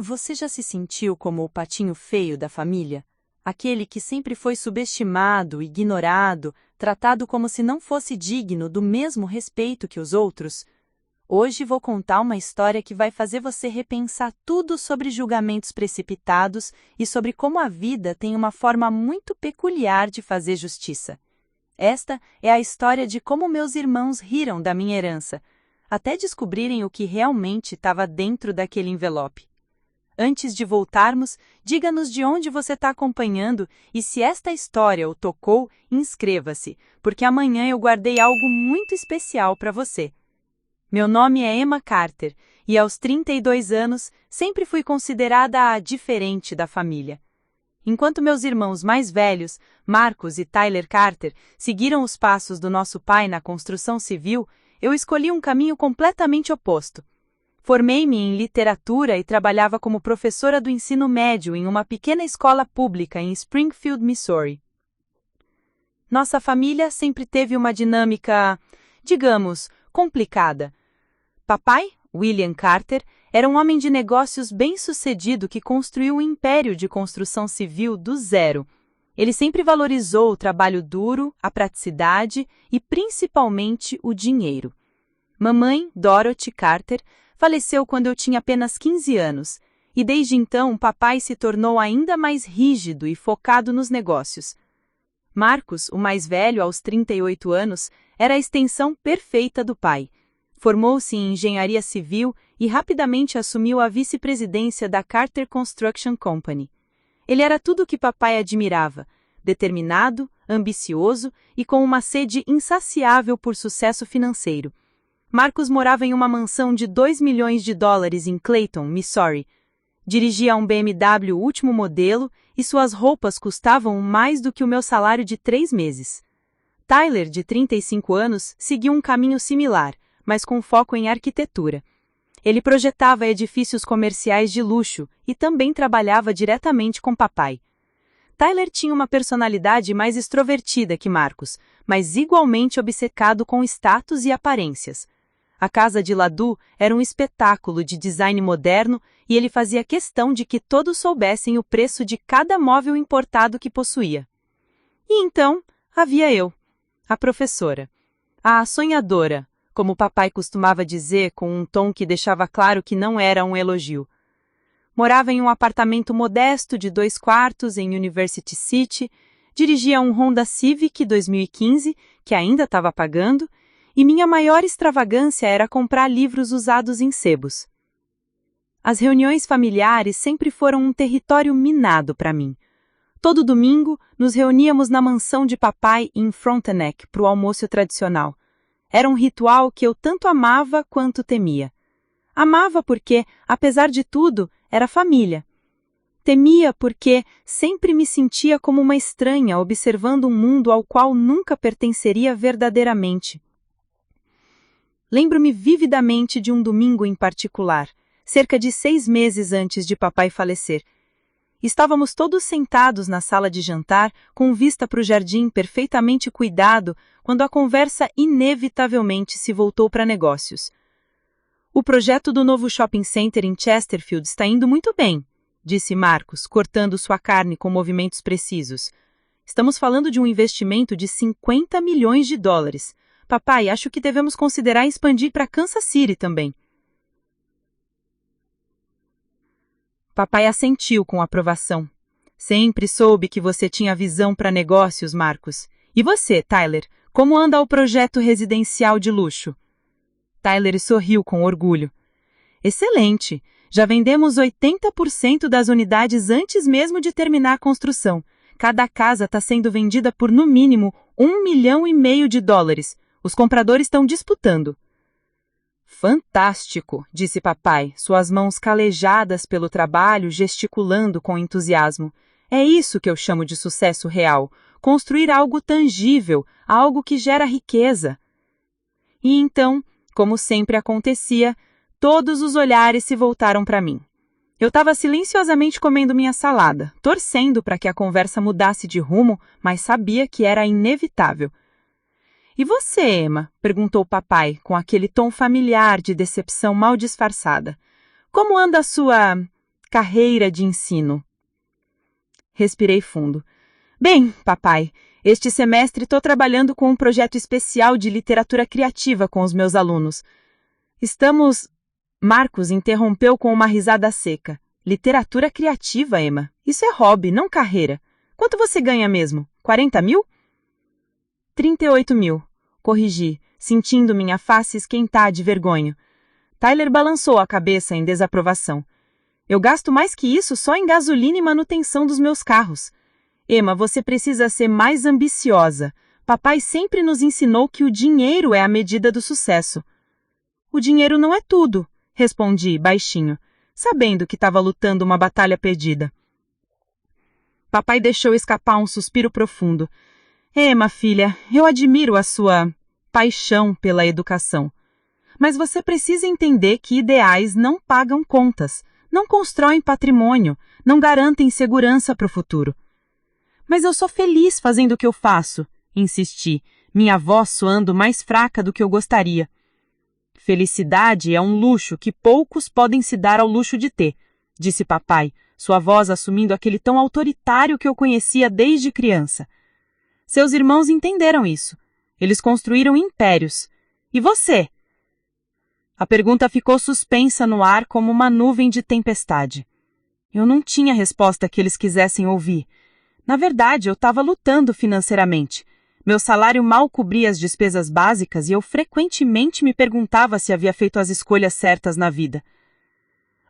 Você já se sentiu como o patinho feio da família? Aquele que sempre foi subestimado, ignorado, tratado como se não fosse digno do mesmo respeito que os outros? Hoje vou contar uma história que vai fazer você repensar tudo sobre julgamentos precipitados e sobre como a vida tem uma forma muito peculiar de fazer justiça. Esta é a história de como meus irmãos riram da minha herança, até descobrirem o que realmente estava dentro daquele envelope. Antes de voltarmos, diga-nos de onde você está acompanhando e se esta história o tocou, inscreva-se, porque amanhã eu guardei algo muito especial para você. Meu nome é Emma Carter e aos 32 anos sempre fui considerada a diferente da família. Enquanto meus irmãos mais velhos, Marcus e Tyler Carter, seguiram os passos do nosso pai na construção civil, eu escolhi um caminho completamente oposto. Formei-me em literatura e trabalhava como professora do ensino médio em uma pequena escola pública em Springfield, Missouri. Nossa família sempre teve uma dinâmica, digamos, complicada. Papai, William Carter, era um homem de negócios bem-sucedido que construiu um império de construção civil do zero. Ele sempre valorizou o trabalho duro, a praticidade e, principalmente, o dinheiro. Mamãe, Dorothy Carter, faleceu quando eu tinha apenas 15 anos, e desde então papai se tornou ainda mais rígido e focado nos negócios. Marcus, o mais velho, aos 38 anos, era a extensão perfeita do pai. Formou-se em engenharia civil e rapidamente assumiu a vice-presidência da Carter Construction Company. Ele era tudo o que papai admirava, determinado, ambicioso e com uma sede insaciável por sucesso financeiro. Marcus morava em uma mansão de $2 milhões em Clayton, Missouri. Dirigia um BMW último modelo e suas roupas custavam mais do que o meu salário de 3 meses. Tyler, de 35 anos, seguiu um caminho similar, mas com foco em arquitetura. Ele projetava edifícios comerciais de luxo e também trabalhava diretamente com papai. Tyler tinha uma personalidade mais extrovertida que Marcus, mas igualmente obcecado com status e aparências. A casa de Ladu era um espetáculo de design moderno e ele fazia questão de que todos soubessem o preço de cada móvel importado que possuía. E então, havia eu, a professora, a sonhadora, como papai costumava dizer com um tom que deixava claro que não era um elogio. Morava em um apartamento modesto de 2 quartos em University City, dirigia um Honda Civic 2015, que ainda estava pagando, e minha maior extravagância era comprar livros usados em sebos. As reuniões familiares sempre foram um território minado para mim. Todo domingo, nos reuníamos na mansão de papai em Frontenac para o almoço tradicional. Era um ritual que eu tanto amava quanto temia. Amava porque, apesar de tudo, era família. Temia porque sempre me sentia como uma estranha observando um mundo ao qual nunca pertenceria verdadeiramente. Lembro-me vividamente de um domingo em particular, cerca de 6 meses antes de papai falecer. Estávamos todos sentados na sala de jantar, com vista para o jardim perfeitamente cuidado, quando a conversa inevitavelmente se voltou para negócios. O projeto do novo shopping center em Chesterfield está indo muito bem, disse Marcus, cortando sua carne com movimentos precisos. Estamos falando de um investimento de $50 milhões. Papai, acho que devemos considerar expandir para Kansas City também. Papai assentiu com aprovação. Sempre soube que você tinha visão para negócios, Marcus. E você, Tyler, como anda o projeto residencial de luxo? Tyler sorriu com orgulho. Excelente! Já vendemos 80% das unidades antes mesmo de terminar a construção. Cada casa está sendo vendida por no mínimo $1,5 milhão. Os compradores estão disputando. Fantástico, disse papai, suas mãos calejadas pelo trabalho, gesticulando com entusiasmo. É isso que eu chamo de sucesso real. Construir algo tangível, algo que gera riqueza. E então, como sempre acontecia, todos os olhares se voltaram para mim. Eu estava silenciosamente comendo minha salada, torcendo para que a conversa mudasse de rumo, mas sabia que era inevitável. E você, Emma? Perguntou papai, com aquele tom familiar de decepção mal disfarçada. Como anda a sua Carreira de ensino. Respirei fundo. Bem, papai, este semestre estou trabalhando com um projeto especial de literatura criativa com os meus alunos. Estamos... Marcos interrompeu com uma risada seca. Literatura criativa, Emma. Isso é hobby, não carreira. Quanto você ganha mesmo? 40 mil? 38 mil. Corrigi, sentindo minha face esquentar de vergonha. Tyler balançou a cabeça em desaprovação. Eu gasto mais que isso só em gasolina e manutenção dos meus carros. Emma, você precisa ser mais ambiciosa. Papai sempre nos ensinou que o dinheiro é a medida do sucesso. O dinheiro não é tudo, respondi baixinho, sabendo que estava lutando uma batalha perdida. Papai deixou escapar um suspiro profundo. Emma, filha, eu admiro a sua paixão pela educação. Mas você precisa entender que ideais não pagam contas, não constroem patrimônio, não garantem segurança para o futuro. Mas eu sou feliz fazendo o que eu faço, insisti, minha voz soando mais fraca do que eu gostaria. Felicidade é um luxo que poucos podem se dar ao luxo de ter, disse papai, sua voz assumindo aquele tom autoritário que eu conhecia desde criança. Seus irmãos entenderam isso. Eles construíram impérios. E você? A pergunta ficou suspensa no ar como uma nuvem de tempestade. Eu não tinha resposta que eles quisessem ouvir. Na verdade, eu estava lutando financeiramente. Meu salário mal cobria as despesas básicas e eu frequentemente me perguntava se havia feito as escolhas certas na vida.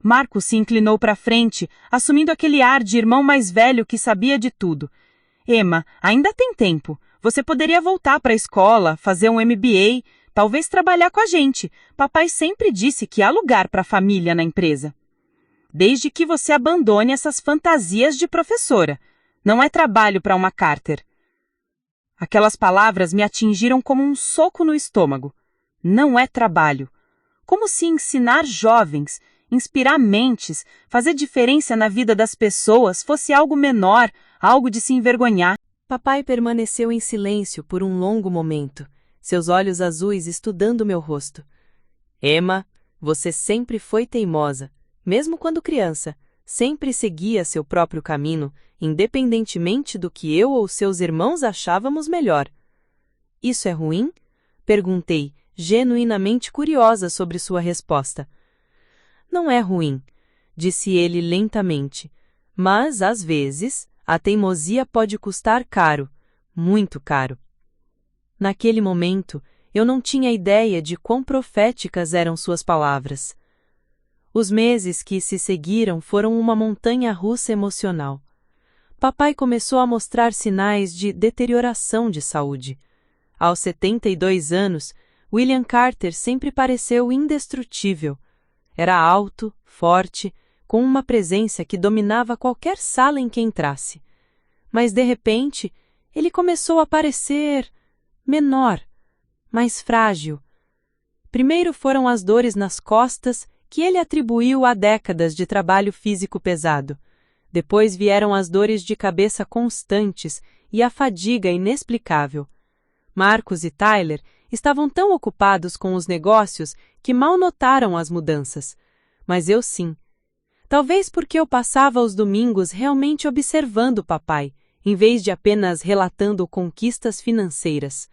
Marcos se inclinou para frente, assumindo aquele ar de irmão mais velho que sabia de tudo. Emma, ainda tem tempo. Você poderia voltar para a escola, fazer um MBA, talvez trabalhar com a gente. Papai sempre disse que há lugar para a família na empresa. Desde que você abandone essas fantasias de professora. Não é trabalho para uma Carter. Aquelas palavras me atingiram como um soco no estômago. Não é trabalho. Como se ensinar jovens, inspirar mentes, fazer diferença na vida das pessoas fosse algo menor, algo de se envergonhar. Papai permaneceu em silêncio por um longo momento, seus olhos azuis estudando meu rosto. Emma, você sempre foi teimosa, mesmo quando criança. Sempre seguia seu próprio caminho, independentemente do que eu ou seus irmãos achávamos melhor. Isso é ruim? Perguntei, genuinamente curiosa sobre sua resposta. Não é ruim, disse ele lentamente, mas, às vezes, a teimosia pode custar caro, muito caro. Naquele momento, eu não tinha ideia de quão proféticas eram suas palavras. Os meses que se seguiram foram uma montanha-russa emocional. Papai começou a mostrar sinais de deterioração de saúde. Aos 72 anos, William Carter sempre pareceu indestrutível. Era alto, forte, com uma presença que dominava qualquer sala em que entrasse. Mas, de repente, ele começou a parecer menor, mais frágil. Primeiro foram as dores nas costas, que ele atribuiu a décadas de trabalho físico pesado. Depois vieram as dores de cabeça constantes e a fadiga inexplicável. Marcos e Tyler estavam tão ocupados com os negócios que mal notaram as mudanças. Mas eu sim. Talvez porque eu passava os domingos realmente observando o papai, em vez de apenas relatando conquistas financeiras.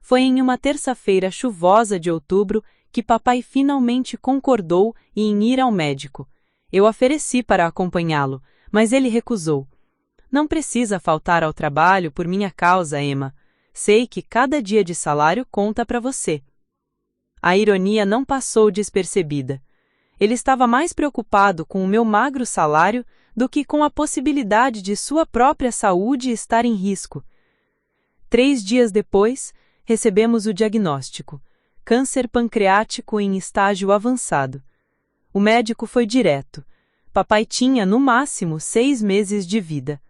Foi em uma terça-feira chuvosa de outubro que papai finalmente concordou em ir ao médico. Eu ofereci para acompanhá-lo, mas ele recusou. Não precisa faltar ao trabalho por minha causa, Emma. Sei que cada dia de salário conta para você. A ironia não passou despercebida. Ele estava mais preocupado com o meu magro salário do que com a possibilidade de sua própria saúde estar em risco. 3 dias depois, recebemos o diagnóstico: câncer pancreático em estágio avançado. O médico foi direto. Papai tinha, no máximo, 6 meses de vida.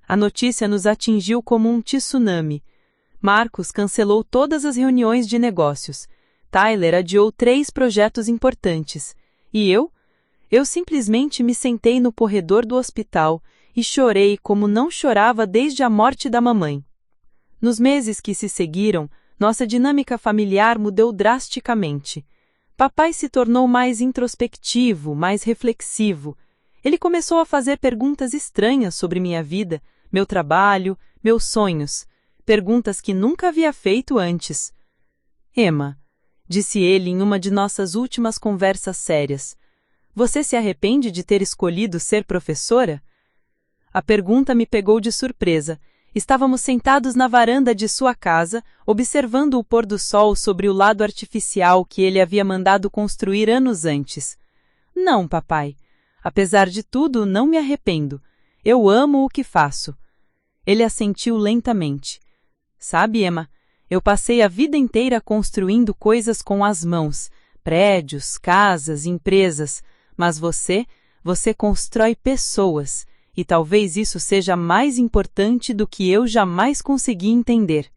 A notícia nos atingiu como um tsunami. Marcos cancelou todas as reuniões de negócios. Tyler adiou 3 projetos importantes. E eu? Eu simplesmente me sentei no corredor do hospital e chorei como não chorava desde a morte da mamãe. Nos meses que se seguiram, nossa dinâmica familiar mudou drasticamente. Papai se tornou mais introspectivo, mais reflexivo. Ele começou a fazer perguntas estranhas sobre minha vida, meu trabalho, meus sonhos. Perguntas que nunca havia feito antes. Emma, disse ele em uma de nossas últimas conversas sérias, você se arrepende de ter escolhido ser professora? A pergunta me pegou de surpresa. Estávamos sentados na varanda de sua casa, observando o pôr do sol sobre o lado artificial que ele havia mandado construir anos antes. Não, papai. Apesar de tudo, não me arrependo. Eu amo o que faço. Ele assentiu lentamente. Sabe, Emma, eu passei a vida inteira construindo coisas com as mãos, prédios, casas, empresas, mas você constrói pessoas, e talvez isso seja mais importante do que eu jamais consegui entender.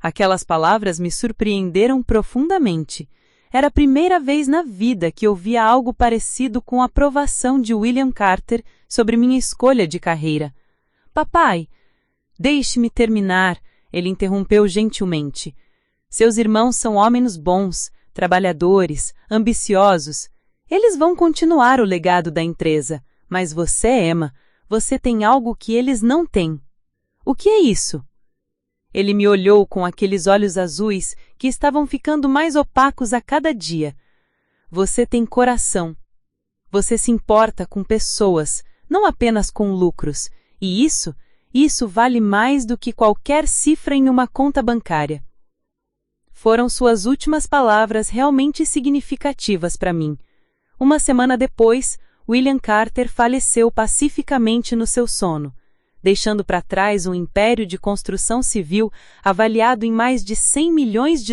Aquelas palavras me surpreenderam profundamente. Era a primeira vez na vida que eu via algo parecido com a aprovação de William Carter sobre minha escolha de carreira. Papai, deixe-me terminar, ele interrompeu gentilmente. Seus irmãos são homens bons, trabalhadores, ambiciosos. Eles vão continuar o legado da empresa, mas você, Emma, você tem algo que eles não têm. O que é isso? Ele me olhou com aqueles olhos azuis que estavam ficando mais opacos a cada dia. Você tem coração. Você se importa com pessoas, não apenas com lucros, e isso vale mais do que qualquer cifra em uma conta bancária. Foram suas últimas palavras realmente significativas para mim. Uma semana depois, William Carter faleceu pacificamente no seu sono, deixando para trás um império de construção civil avaliado em mais de $100 milhões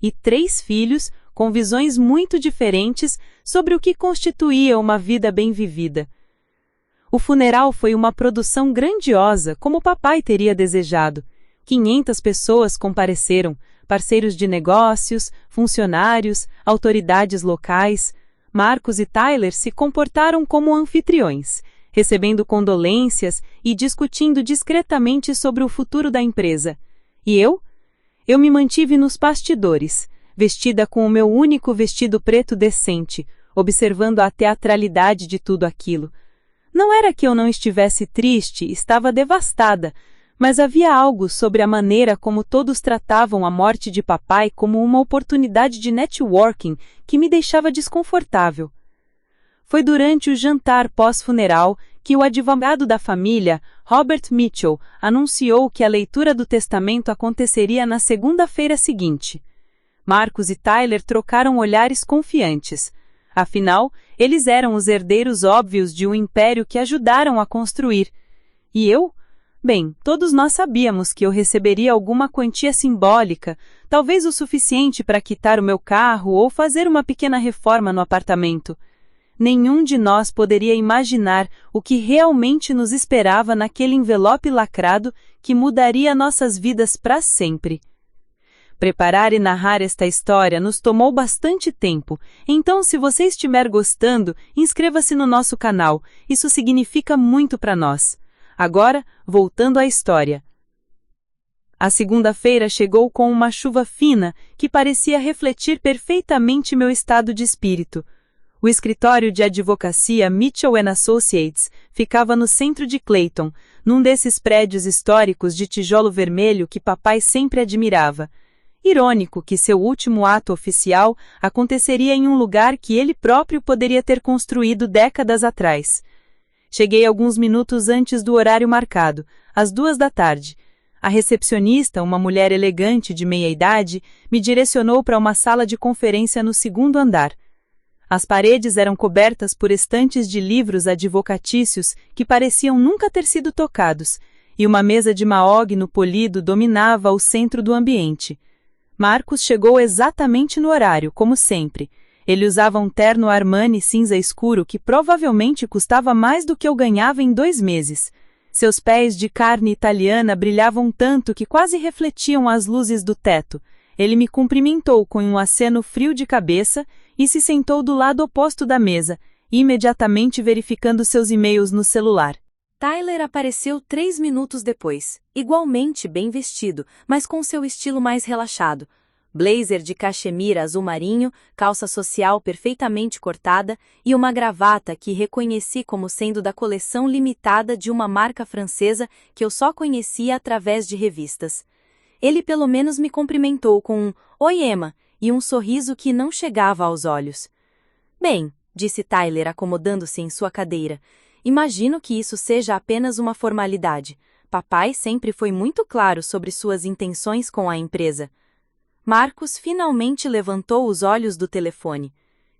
e 3 filhos com visões muito diferentes sobre o que constituía uma vida bem vivida. O funeral foi uma produção grandiosa, como o papai teria desejado. 500 pessoas compareceram, parceiros de negócios, funcionários, autoridades locais. Marcus e Tyler se comportaram como anfitriões, recebendo condolências e discutindo discretamente sobre o futuro da empresa. E eu? Eu me mantive nos bastidores, vestida com o meu único vestido preto decente, observando a teatralidade de tudo aquilo. Não era que eu não estivesse triste, estava devastada, mas havia algo sobre a maneira como todos tratavam a morte de papai como uma oportunidade de networking que me deixava desconfortável. Foi durante o jantar pós-funeral que o advogado da família, Robert Mitchell, anunciou que a leitura do testamento aconteceria na segunda-feira seguinte. Marcus e Tyler trocaram olhares confiantes. Afinal, eles eram os herdeiros óbvios de um império que ajudaram a construir. E eu? Bem, todos nós sabíamos que eu receberia alguma quantia simbólica, talvez o suficiente para quitar o meu carro ou fazer uma pequena reforma no apartamento. Nenhum de nós poderia imaginar o que realmente nos esperava naquele envelope lacrado que mudaria nossas vidas para sempre. Preparar e narrar esta história nos tomou bastante tempo, então se você estiver gostando, inscreva-se no nosso canal, isso significa muito para nós. Agora, voltando à história. A segunda-feira chegou com uma chuva fina que parecia refletir perfeitamente meu estado de espírito. O escritório de advocacia Mitchell & Associates ficava no centro de Clayton, num desses prédios históricos de tijolo vermelho que papai sempre admirava. Irônico que seu último ato oficial aconteceria em um lugar que ele próprio poderia ter construído décadas atrás. Cheguei alguns minutos antes do horário marcado, às 14h. A recepcionista, uma mulher elegante de meia-idade, me direcionou para uma sala de conferência no segundo andar. As paredes eram cobertas por estantes de livros advocatícios que pareciam nunca ter sido tocados, e uma mesa de maóguino polido dominava o centro do ambiente. Marcus chegou exatamente no horário, como sempre. Ele usava um terno Armani cinza escuro que provavelmente custava mais do que eu ganhava em 2 meses. Seus pés de carne italiana brilhavam tanto que quase refletiam as luzes do teto. Ele me cumprimentou com um aceno frio de cabeça e se sentou do lado oposto da mesa, imediatamente verificando seus e-mails no celular. Tyler apareceu 3 minutos depois, igualmente bem vestido, mas com seu estilo mais relaxado. blazer de cachemira azul marinho, calça social perfeitamente cortada e uma gravata que reconheci como sendo da coleção limitada de uma marca francesa que eu só conhecia através de revistas. Ele pelo menos me cumprimentou com um "Oi, Emma", e um sorriso que não chegava aos olhos. "Bem", disse Tyler acomodando-se em sua cadeira, "imagino que isso seja apenas uma formalidade. Papai sempre foi muito claro sobre suas intenções com a empresa." Marcos finalmente levantou os olhos do telefone.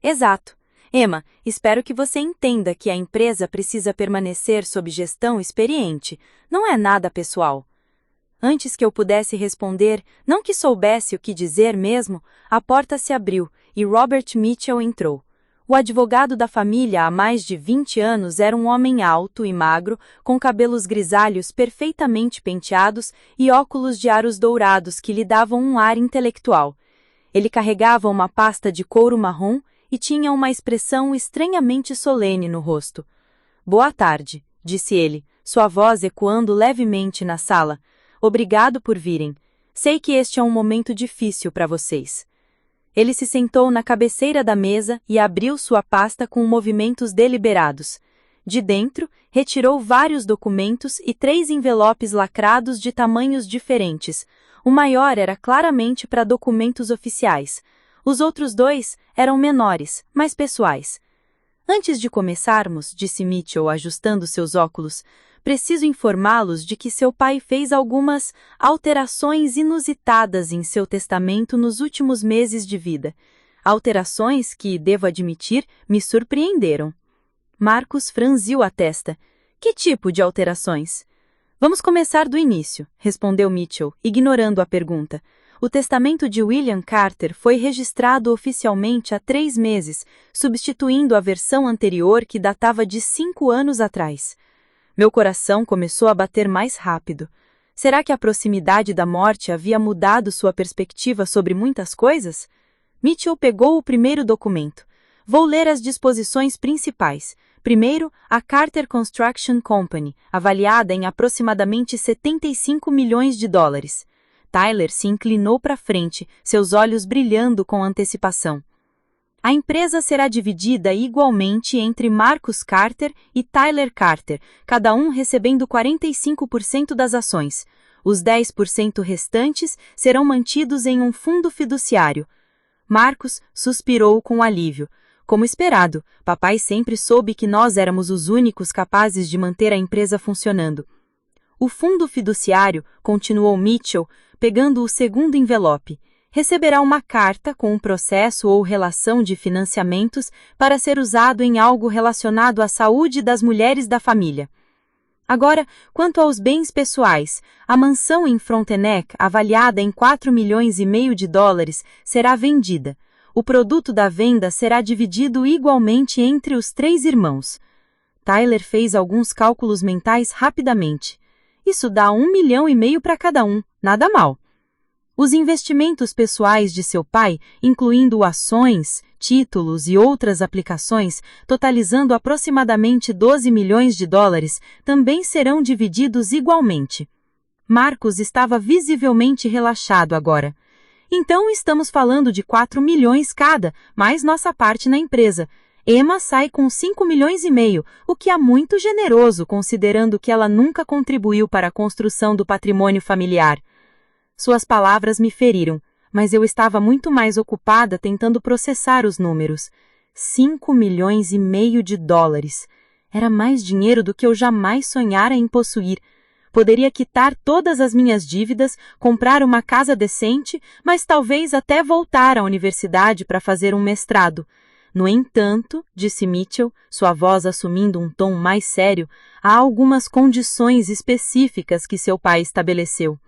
"Exato. Emma, espero que você entenda que a empresa precisa permanecer sob gestão experiente. Não é nada pessoal." Antes que eu pudesse responder, não que soubesse o que dizer mesmo, a porta se abriu e Robert Mitchell entrou. O advogado da família há mais de 20 anos era um homem alto e magro, com cabelos grisalhos perfeitamente penteados e óculos de aros dourados que lhe davam um ar intelectual. Ele carregava uma pasta de couro marrom e tinha uma expressão estranhamente solene no rosto. "Boa tarde", disse ele, sua voz ecoando levemente na sala. "Obrigado por virem. Sei que este é um momento difícil para vocês." Ele se sentou na cabeceira da mesa e abriu sua pasta com movimentos deliberados. De dentro, retirou vários documentos e 3 envelopes lacrados de tamanhos diferentes. O maior era claramente para documentos oficiais. Os outros 2 eram menores, mais pessoais. "Antes de começarmos", disse Mitchell ajustando seus óculos, "preciso informá-los de que seu pai fez algumas alterações inusitadas em seu testamento nos últimos meses de vida. Alterações que, devo admitir, me surpreenderam." Marcos franziu a testa. "Que tipo de alterações?" "Vamos começar do início", respondeu Mitchell, ignorando a pergunta. "O testamento de William Carter foi registrado oficialmente há 3 meses, substituindo a versão anterior que datava de 5 anos atrás." Meu coração começou a bater mais rápido. Será que a proximidade da morte havia mudado sua perspectiva sobre muitas coisas? Mitchell pegou o primeiro documento. "Vou ler as disposições principais. Primeiro, a Carter Construction Company, avaliada em aproximadamente $75 milhões. Tyler se inclinou para frente, seus olhos brilhando com antecipação. "A empresa será dividida igualmente entre Marcus Carter e Tyler Carter, cada um recebendo 45% das ações. Os 10% restantes serão mantidos em um fundo fiduciário." Marcus suspirou com alívio. "Como esperado, papai sempre soube que nós éramos os únicos capazes de manter a empresa funcionando." "O fundo fiduciário", continuou Mitchell, pegando o segundo envelope, "receberá uma carta com um processo ou relação de financiamentos para ser usado em algo relacionado à saúde das mulheres da família." Agora, quanto aos bens pessoais, a mansão em Frontenac, avaliada em $4,5 milhões, será vendida. O produto da venda será dividido igualmente entre os 3 irmãos. Tyler fez alguns cálculos mentais rapidamente. "Isso dá $1,5 milhão para cada um, nada mal." Os investimentos pessoais de seu pai, incluindo ações, títulos e outras aplicações, totalizando aproximadamente $12 milhões, também serão divididos igualmente. Marcos estava visivelmente relaxado agora. "Então estamos falando de 4 milhões cada, mais nossa parte na empresa. Emma sai com 5,5 milhões, o que é muito generoso considerando que ela nunca contribuiu para a construção do patrimônio familiar." Suas palavras me feriram, mas eu estava muito mais ocupada tentando processar os números. $5,5 milhões. Era mais dinheiro do que eu jamais sonhara em possuir. Poderia quitar todas as minhas dívidas, comprar uma casa decente, mas talvez até voltar à universidade para fazer um mestrado. "No entanto", disse Mitchell, sua voz assumindo um tom mais sério, "há algumas condições específicas que seu pai estabeleceu."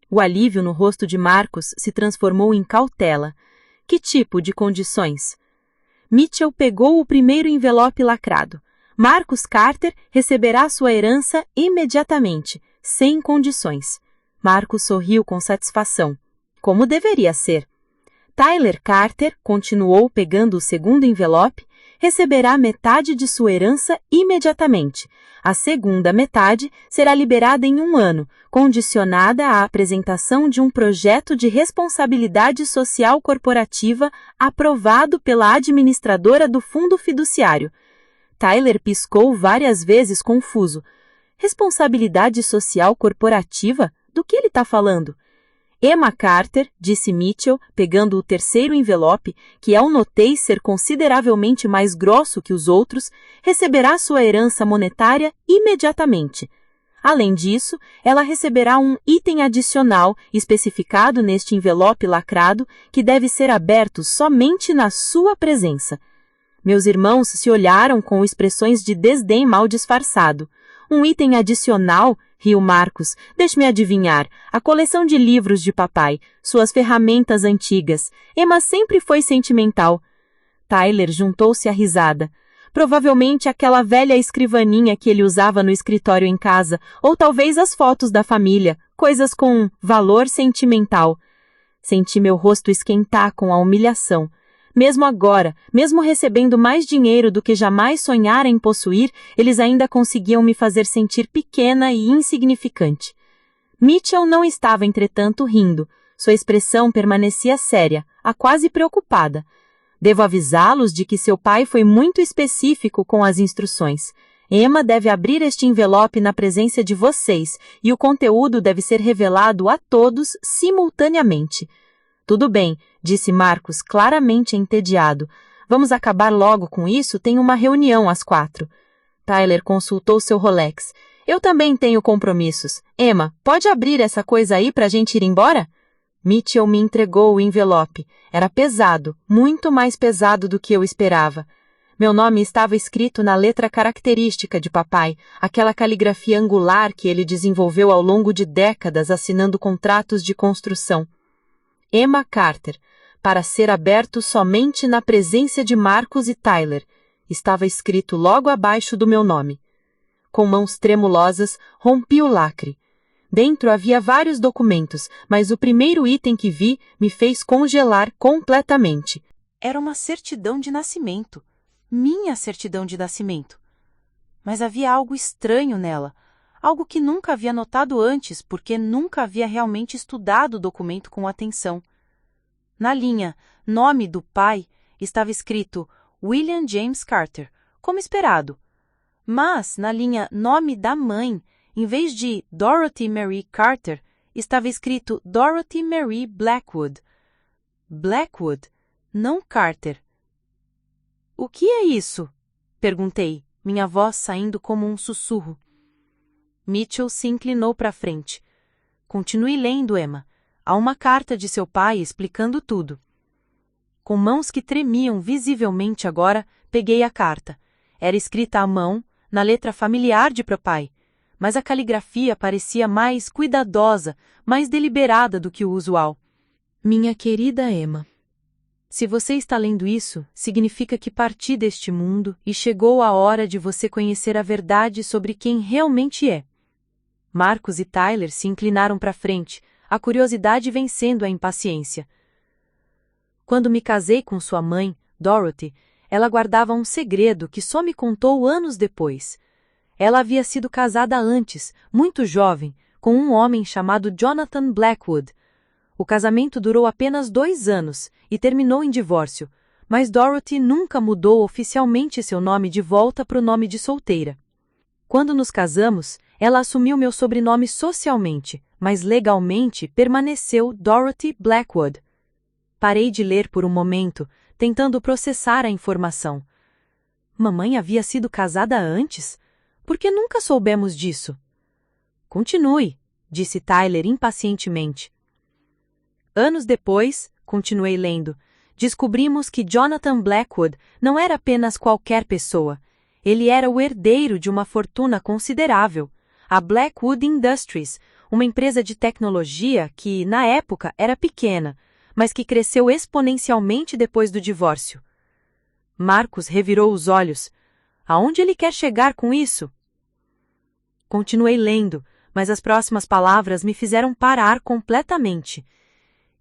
O alívio no rosto de Marcos se transformou em cautela. "Que tipo de condições?" Mitchell pegou o primeiro envelope lacrado. "Marcus Carter receberá sua herança imediatamente, sem condições." Marcus sorriu com satisfação. Como deveria ser. "Tyler Carter", continuou pegando o segundo envelope, receberá metade de sua herança imediatamente. A segunda metade será liberada em 1 ano, condicionada à apresentação de um projeto de responsabilidade social corporativa aprovado pela administradora do fundo fiduciário. Tyler piscou várias vezes confuso. Responsabilidade social corporativa? Do que ele está falando? Emma Carter, disse Mitchell, pegando o terceiro envelope, que eu notei ser consideravelmente mais grosso que os outros, receberá sua herança monetária imediatamente. Além disso, ela receberá um item adicional especificado neste envelope lacrado que deve ser aberto somente na sua presença. Meus irmãos se olharam com expressões de desdém mal disfarçado. Um item adicional? Riu Marcos. Deixe-me adivinhar. A coleção de livros de papai, suas ferramentas antigas. Emma sempre foi sentimental. Tyler juntou-se à risada. Provavelmente aquela velha escrivaninha que ele usava no escritório em casa, ou talvez as fotos da família, coisas com valor sentimental. Senti meu rosto esquentar com a humilhação. Mesmo agora, mesmo recebendo mais dinheiro do que jamais sonhara em possuir, eles ainda conseguiam me fazer sentir pequena e insignificante. Mitchell não estava, entretanto, rindo. Sua expressão permanecia séria, quase preocupada. Devo avisá-los de que seu pai foi muito específico com as instruções. Emma deve abrir este envelope na presença de vocês e o conteúdo deve ser revelado a todos simultaneamente. Tudo bem, disse Marcos, claramente entediado. Vamos acabar logo com isso, tenho uma reunião às 4. Tyler consultou seu Rolex. Eu também tenho compromissos. Emma, pode abrir essa coisa aí pra gente ir embora? Mitchell me entregou o envelope. Era pesado, muito mais pesado do que eu esperava. Meu nome estava escrito na letra característica de papai, aquela caligrafia angular que ele desenvolveu ao longo de décadas assinando contratos de construção. Emma Carter, para ser aberto somente na presença de Marcos e Tyler, estava escrito logo abaixo do meu nome. Com mãos tremulosas, rompi o lacre. Dentro havia vários documentos, mas o primeiro item que vi me fez congelar completamente. Era uma certidão de nascimento. Minha certidão de nascimento. Mas havia algo estranho nela, algo que nunca havia notado antes, porque nunca havia realmente estudado o documento com atenção. Na linha Nome do pai estava escrito William James Carter, como esperado. Mas, na linha Nome da mãe, em vez de Dorothy Mary Carter, estava escrito Dorothy Mary Blackwood. Blackwood, não Carter. O que é isso? Perguntei, minha voz saindo como um sussurro. Mitchell se inclinou para a frente. Continue lendo, Emma. Há uma carta de seu pai explicando tudo. Com mãos que tremiam visivelmente agora, peguei a carta. Era escrita à mão, na letra familiar de papai, mas a caligrafia parecia mais cuidadosa, mais deliberada do que o usual. Minha querida Emma, se você está lendo isso, significa que parti deste mundo e chegou a hora de você conhecer a verdade sobre quem realmente é. Marcos e Tyler se inclinaram para frente, a curiosidade vencendo a impaciência. Quando me casei com sua mãe, Dorothy, ela guardava um segredo que só me contou anos depois. Ela havia sido casada antes, muito jovem, com um homem chamado Jonathan Blackwood. O casamento durou apenas 2 anos e terminou em divórcio, mas Dorothy nunca mudou oficialmente seu nome de volta para o nome de solteira. Quando nos casamos, ela assumiu meu sobrenome socialmente, mas legalmente permaneceu Dorothy Blackwood. Parei de ler por um momento, tentando processar a informação. Mamãe havia sido casada antes? Por que nunca soubemos disso? Continue, disse Tyler impacientemente. Anos depois, continuei lendo, descobrimos que Jonathan Blackwood não era apenas qualquer pessoa. Ele era o herdeiro de uma fortuna considerável, a Blackwood Industries, uma empresa de tecnologia que, na época, era pequena, mas que cresceu exponencialmente depois do divórcio. Marcos revirou os olhos. Aonde ele quer chegar com isso? Continuei lendo, mas as próximas palavras me fizeram parar completamente.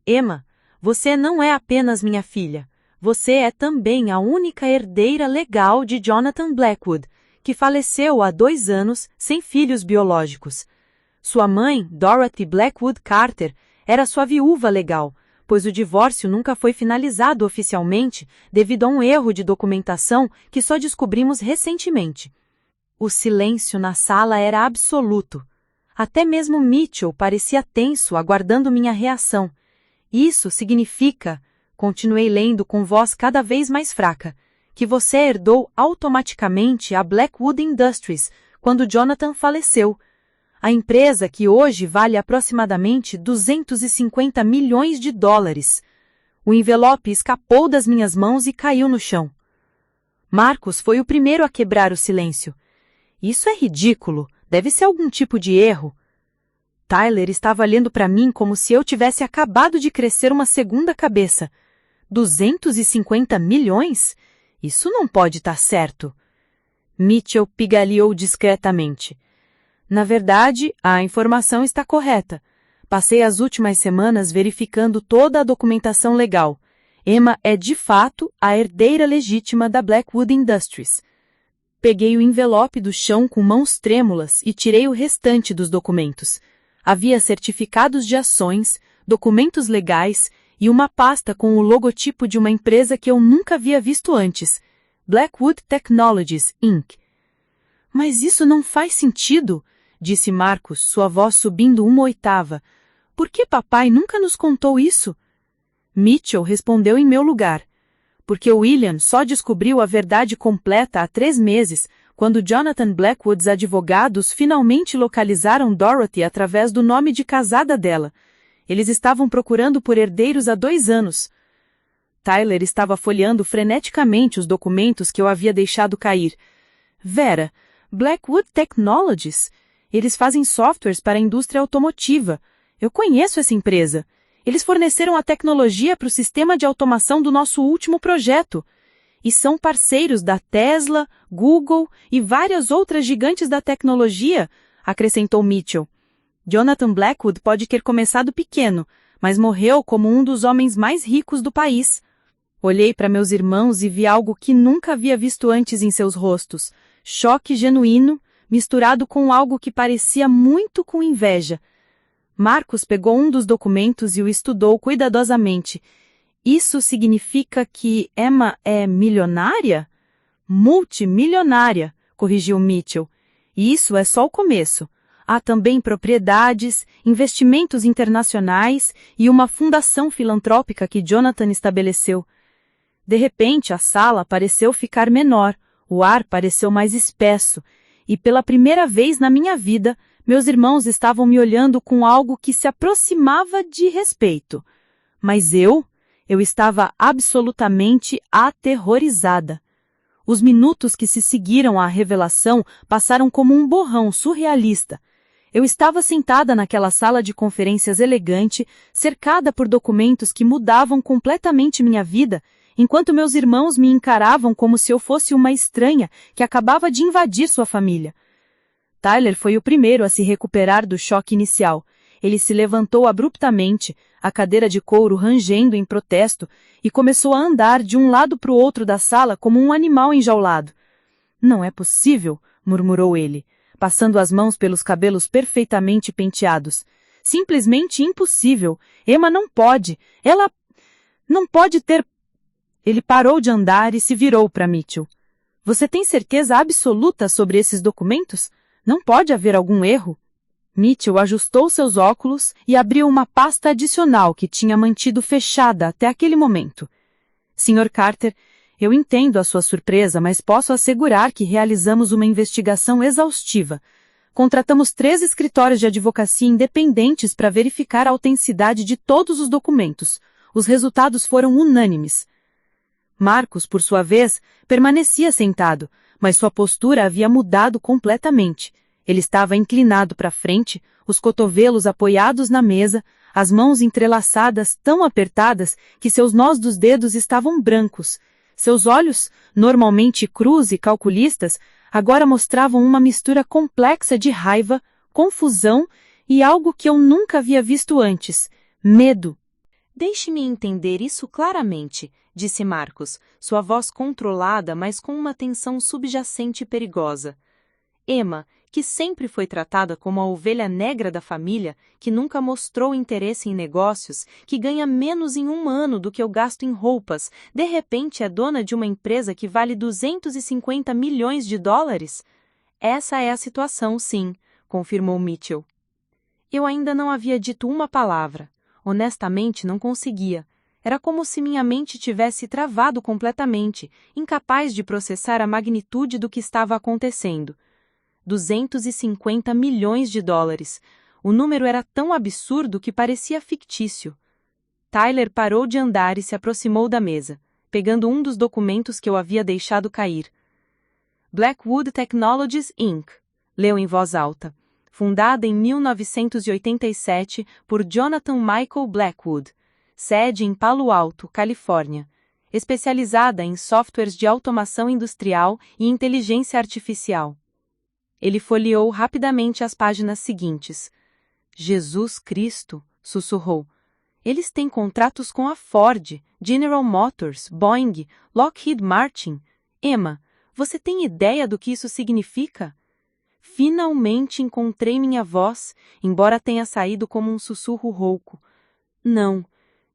Emma, você não é apenas minha filha. você é também a única herdeira legal de Jonathan Blackwood, que faleceu há 2 anos sem filhos biológicos. Sua mãe, Dorothy Blackwood Carter, era sua viúva legal, pois o divórcio nunca foi finalizado oficialmente devido a um erro de documentação que só descobrimos recentemente. O silêncio na sala era absoluto. Até mesmo Mitchell parecia tenso, aguardando minha reação. Isso significa, continuei lendo com voz cada vez mais fraca, que você herdou automaticamente a Blackwood Industries quando Jonathan faleceu. A empresa que hoje vale aproximadamente 250 milhões de dólares. O envelope escapou das minhas mãos e caiu no chão. Marcos foi o primeiro a quebrar o silêncio. Isso é ridículo. Deve ser algum tipo de erro. Tyler estava olhando para mim como se eu tivesse acabado de crescer uma segunda cabeça. 250 milhões? Isso não pode estar certo. Mitchell pigalhou discretamente. Na verdade, a informação está correta. Passei as últimas semanas verificando toda a documentação legal. Emma é de fato a herdeira legítima da Blackwood Industries. Peguei o envelope do chão com mãos trêmulas e tirei o restante dos documentos. Havia certificados de ações, documentos legais e uma pasta com o logotipo de uma empresa que eu nunca havia visto antes, Blackwood Technologies, Inc. Mas isso não faz sentido, disse Marcos, sua voz subindo 1/8. Por que papai nunca nos contou isso? Mitchell respondeu em meu lugar. Porque William só descobriu a verdade completa há 3 meses, quando Jonathan Blackwoods advogados finalmente localizaram Dorothy através do nome de casada dela. Eles estavam procurando por herdeiros há 2 anos. Tyler estava folheando freneticamente os documentos que eu havia deixado cair. Vera, Blackwood Technologies? Eles fazem softwares para a indústria automotiva. Eu conheço essa empresa. Eles forneceram a tecnologia para o sistema de automação do nosso último projeto. E são parceiros da Tesla, Google e várias outras gigantes da tecnologia, acrescentou Mitchell. Jonathan Blackwood pode ter começado pequeno, mas morreu como um dos homens mais ricos do país. Olhei para meus irmãos e vi algo que nunca havia visto antes em seus rostos. Choque genuíno, misturado com algo que parecia muito com inveja. Marcos pegou um dos documentos e o estudou cuidadosamente. Isso significa que Emma é milionária? Multimilionária, corrigiu Mitchell. E isso é só o começo. Há também propriedades, investimentos internacionais e uma fundação filantrópica que Jonathan estabeleceu. De repente, a sala pareceu ficar menor, o ar pareceu mais espesso, e pela primeira vez na minha vida, meus irmãos estavam me olhando com algo que se aproximava de respeito. Mas eu estava absolutamente aterrorizada. Os minutos que se seguiram à revelação passaram como um borrão surrealista. Eu estava sentada naquela sala de conferências elegante, cercada por documentos que mudavam completamente minha vida, enquanto meus irmãos me encaravam como se eu fosse uma estranha que acabava de invadir sua família. Tyler foi o primeiro a se recuperar do choque inicial. Ele se levantou abruptamente, a cadeira de couro rangendo em protesto, e começou a andar de um lado para o outro da sala como um animal enjaulado. Não é possível, murmurou ele, passando as mãos pelos cabelos perfeitamente penteados. Simplesmente impossível. Emma não pode. Ela não pode ter... Ele parou de andar e se virou para Mitchell. Você tem certeza absoluta sobre esses documentos? Não pode haver algum erro? Mitchell ajustou seus óculos e abriu uma pasta adicional que tinha mantido fechada até aquele momento. Sr. Carter, eu entendo a sua surpresa, mas posso assegurar que realizamos uma investigação exaustiva. Contratamos 3 escritórios de advocacia independentes para verificar a autenticidade de todos os documentos. Os resultados foram unânimes. Marcos, por sua vez, permanecia sentado, mas sua postura havia mudado completamente. Ele estava inclinado para frente, os cotovelos apoiados na mesa, as mãos entrelaçadas tão apertadas que seus nós dos dedos estavam brancos. Seus olhos, normalmente crus e calculistas, agora mostravam uma mistura complexa de raiva, confusão e algo que eu nunca havia visto antes, medo. Deixe-me entender isso claramente, disse Marcos, sua voz controlada, mas com uma tensão subjacente e perigosa. Emma, que sempre foi tratada como a ovelha negra da família, que nunca mostrou interesse em negócios, que ganha menos em um ano do que eu gasto em roupas, de repente é dona de uma empresa que vale 250 milhões de dólares? Essa é a situação, sim, confirmou Mitchell. Eu ainda não havia dito uma palavra. Honestamente, não conseguia. Era como se minha mente tivesse travado completamente, incapaz de processar a magnitude do que estava acontecendo. 250 milhões de dólares. O número era tão absurdo que parecia fictício. Tyler parou de andar e se aproximou da mesa, pegando um dos documentos que eu havia deixado cair. Blackwood Technologies, Inc., leu em voz alta. Fundada em 1987 por Jonathan Michael Blackwood, sede em Palo Alto, Califórnia, especializada em softwares de automação industrial e inteligência artificial. Ele folheou rapidamente as páginas seguintes. Jesus Cristo, sussurrou. Eles têm contratos com a Ford, General Motors, Boeing, Lockheed Martin. Emma, você tem ideia do que isso significa? Finalmente encontrei minha voz, embora tenha saído como um sussurro rouco. Não,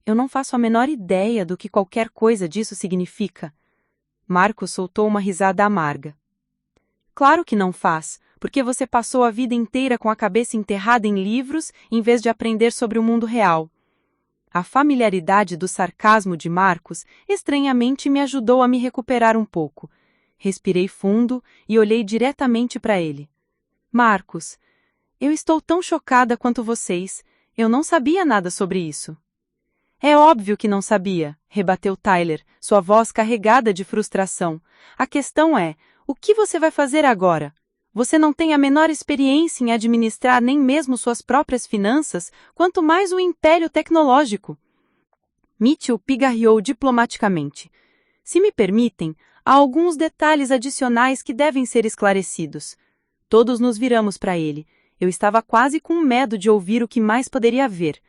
eu não faço a menor ideia do que qualquer coisa disso significa. Marcos soltou uma risada amarga. Claro que não faz, porque você passou a vida inteira com a cabeça enterrada em livros em vez de aprender sobre o mundo real. A familiaridade do sarcasmo de Marcos estranhamente me ajudou a me recuperar um pouco. Respirei fundo e olhei diretamente para ele. Marcos, eu estou tão chocada quanto vocês. Eu não sabia nada sobre isso. É óbvio que não sabia, rebateu Tyler, sua voz carregada de frustração. A questão é, o que você vai fazer agora? Você não tem a menor experiência em administrar nem mesmo suas próprias finanças, quanto mais o império tecnológico. Mitchell pigarreou diplomaticamente. Se me permitem, há alguns detalhes adicionais que devem ser esclarecidos. Todos nos viramos para ele. Eu estava quase com medo de ouvir o que mais poderia haver.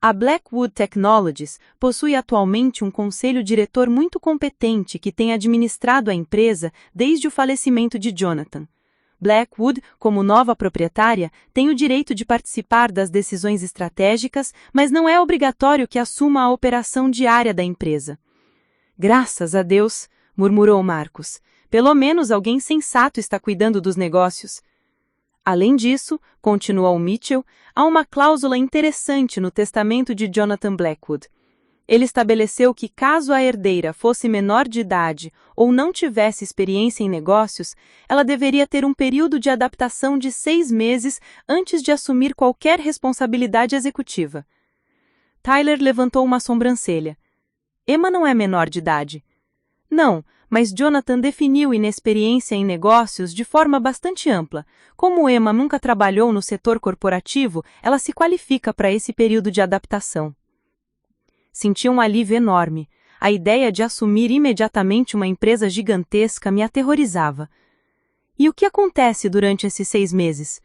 A Blackwood Technologies possui atualmente um conselho diretor muito competente que tem administrado a empresa desde o falecimento de Jonathan. Blackwood, como nova proprietária, tem o direito de participar das decisões estratégicas, mas não é obrigatório que assuma a operação diária da empresa. Graças a Deus, murmurou Marcos. Pelo menos alguém sensato está cuidando dos negócios. Além disso, continuou Mitchell, há uma cláusula interessante no testamento de Jonathan Blackwood. Ele estabeleceu que caso a herdeira fosse menor de idade ou não tivesse experiência em negócios, ela deveria ter um período de adaptação de 6 meses antes de assumir qualquer responsabilidade executiva. Tyler levantou uma sobrancelha. Emma não é menor de idade. Não, mas Jonathan definiu inexperiência em negócios de forma bastante ampla. Como Emma nunca trabalhou no setor corporativo, ela se qualifica para esse período de adaptação. Senti um alívio enorme. A ideia de assumir imediatamente uma empresa gigantesca me aterrorizava. E o que acontece durante esses 6 meses?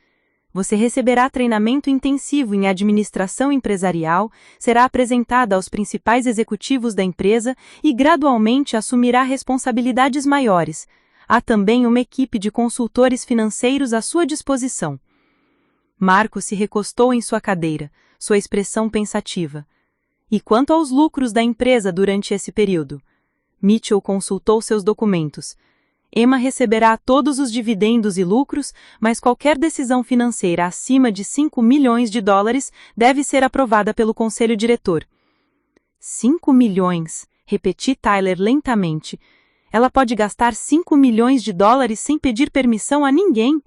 Você receberá treinamento intensivo em administração empresarial, será apresentada aos principais executivos da empresa e gradualmente assumirá responsabilidades maiores. Há também uma equipe de consultores financeiros à sua disposição. Marcos se recostou em sua cadeira, sua expressão pensativa. E quanto aos lucros da empresa durante esse período? Mitchell consultou seus documentos. Emma receberá todos os dividendos e lucros, mas qualquer decisão financeira acima de 5 milhões de dólares deve ser aprovada pelo conselho diretor. 5 milhões, repeti Tyler lentamente. Ela pode gastar 5 milhões de dólares sem pedir permissão a ninguém?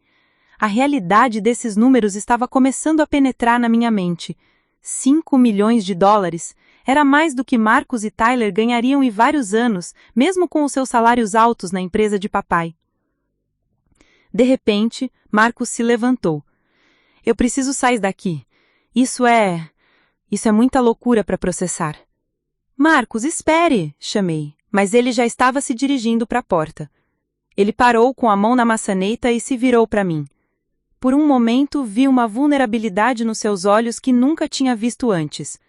A realidade desses números estava começando a penetrar na minha mente. 5 milhões de dólares. Era mais do que Marcos e Tyler ganhariam em vários anos, mesmo com os seus salários altos na empresa de papai. De repente, Marcos se levantou. Eu preciso sair daqui. Isso é muita loucura para processar. Marcos, espere, chamei, mas ele já estava se dirigindo para a porta. Ele parou com a mão na maçaneta e se virou para mim. Por um momento vi uma vulnerabilidade nos seus olhos que nunca tinha visto antes.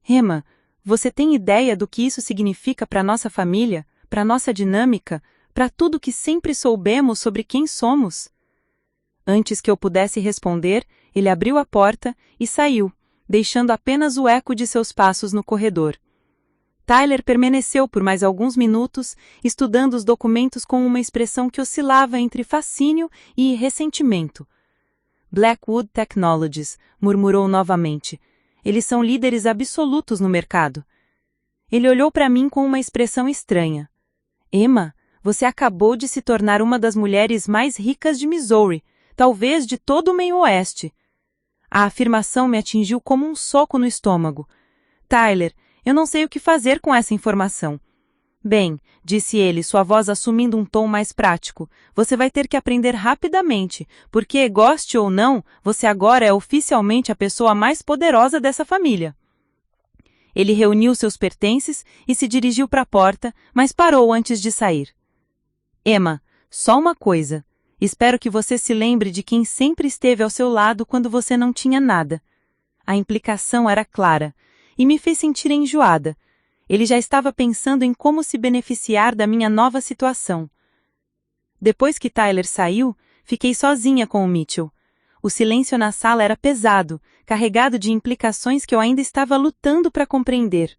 Emma, você tem ideia do que isso significa para nossa família, para nossa dinâmica, para tudo que sempre soubemos sobre quem somos? Antes que eu pudesse responder, ele abriu a porta e saiu, deixando apenas o eco de seus passos no corredor. Tyler permaneceu por mais alguns minutos, estudando os documentos com uma expressão que oscilava entre fascínio e ressentimento. Blackwood Technologies, murmurou novamente. Eles são líderes absolutos no mercado. Ele olhou para mim com uma expressão estranha. Emma, você acabou de se tornar uma das mulheres mais ricas de Missouri, talvez de todo o meio-oeste. A afirmação me atingiu como um soco no estômago. Tyler, eu não sei o que fazer com essa informação. Bem, disse ele, sua voz assumindo um tom mais prático, você vai ter que aprender rapidamente, porque, goste ou não, você agora é oficialmente a pessoa mais poderosa dessa família. Ele reuniu seus pertences e se dirigiu para a porta, mas parou antes de sair. Emma, só uma coisa. Espero que você se lembre de quem sempre esteve ao seu lado quando você não tinha nada. A implicação era clara, e me fez sentir enjoada. Ele já estava pensando em como se beneficiar da minha nova situação. Depois que Tyler saiu, fiquei sozinha com o Mitchell. O silêncio na sala era pesado, carregado de implicações que eu ainda estava lutando para compreender.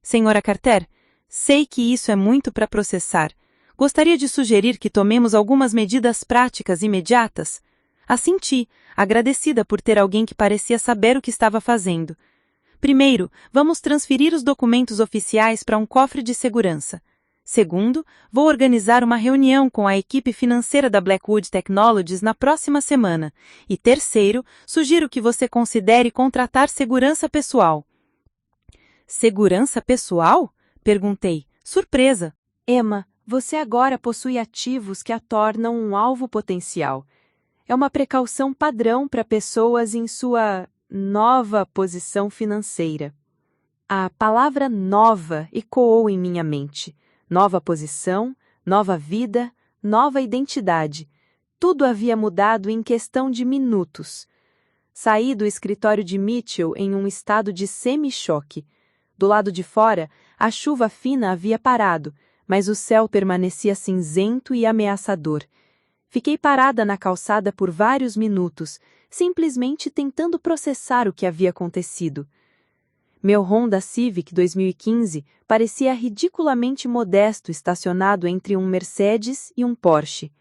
Senhora Carter, sei que isso é muito para processar. Gostaria de sugerir que tomemos algumas medidas práticas imediatas. Assenti, agradecida por ter alguém que parecia saber o que estava fazendo. Primeiro, vamos transferir os documentos oficiais para um cofre de segurança. Segundo, vou organizar uma reunião com a equipe financeira da Blackwood Technologies na próxima semana. E terceiro, sugiro que você considere contratar segurança pessoal. Segurança pessoal? Perguntei, surpresa. Emma, você agora possui ativos que a tornam um alvo potencial. É uma precaução padrão para pessoas em sua nova posição financeira. A palavra nova ecoou em minha mente. Nova posição, nova vida, nova identidade. Tudo havia mudado em questão de minutos. Saí do escritório de Mitchell em um estado de semi-choque. Do lado de fora, a chuva fina havia parado, mas o céu permanecia cinzento e ameaçador. Fiquei parada na calçada por vários minutos, simplesmente tentando processar o que havia acontecido. Meu Honda Civic 2015 parecia ridiculamente modesto estacionado entre um Mercedes e um Porsche.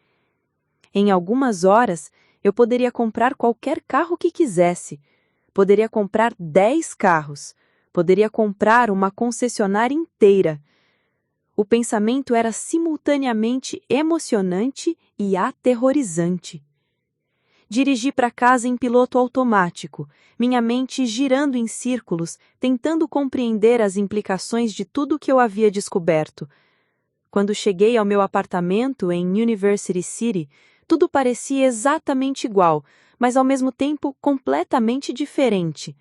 Em algumas horas, eu poderia comprar qualquer carro que quisesse. Poderia comprar 10 carros. Poderia comprar uma concessionária inteira. O pensamento era simultaneamente emocionante e aterrorizante. Dirigi para casa em piloto automático, minha mente girando em círculos, tentando compreender as implicações de tudo o que eu havia descoberto. Quando cheguei ao meu apartamento em University City, tudo parecia exatamente igual, mas ao mesmo tempo completamente diferente.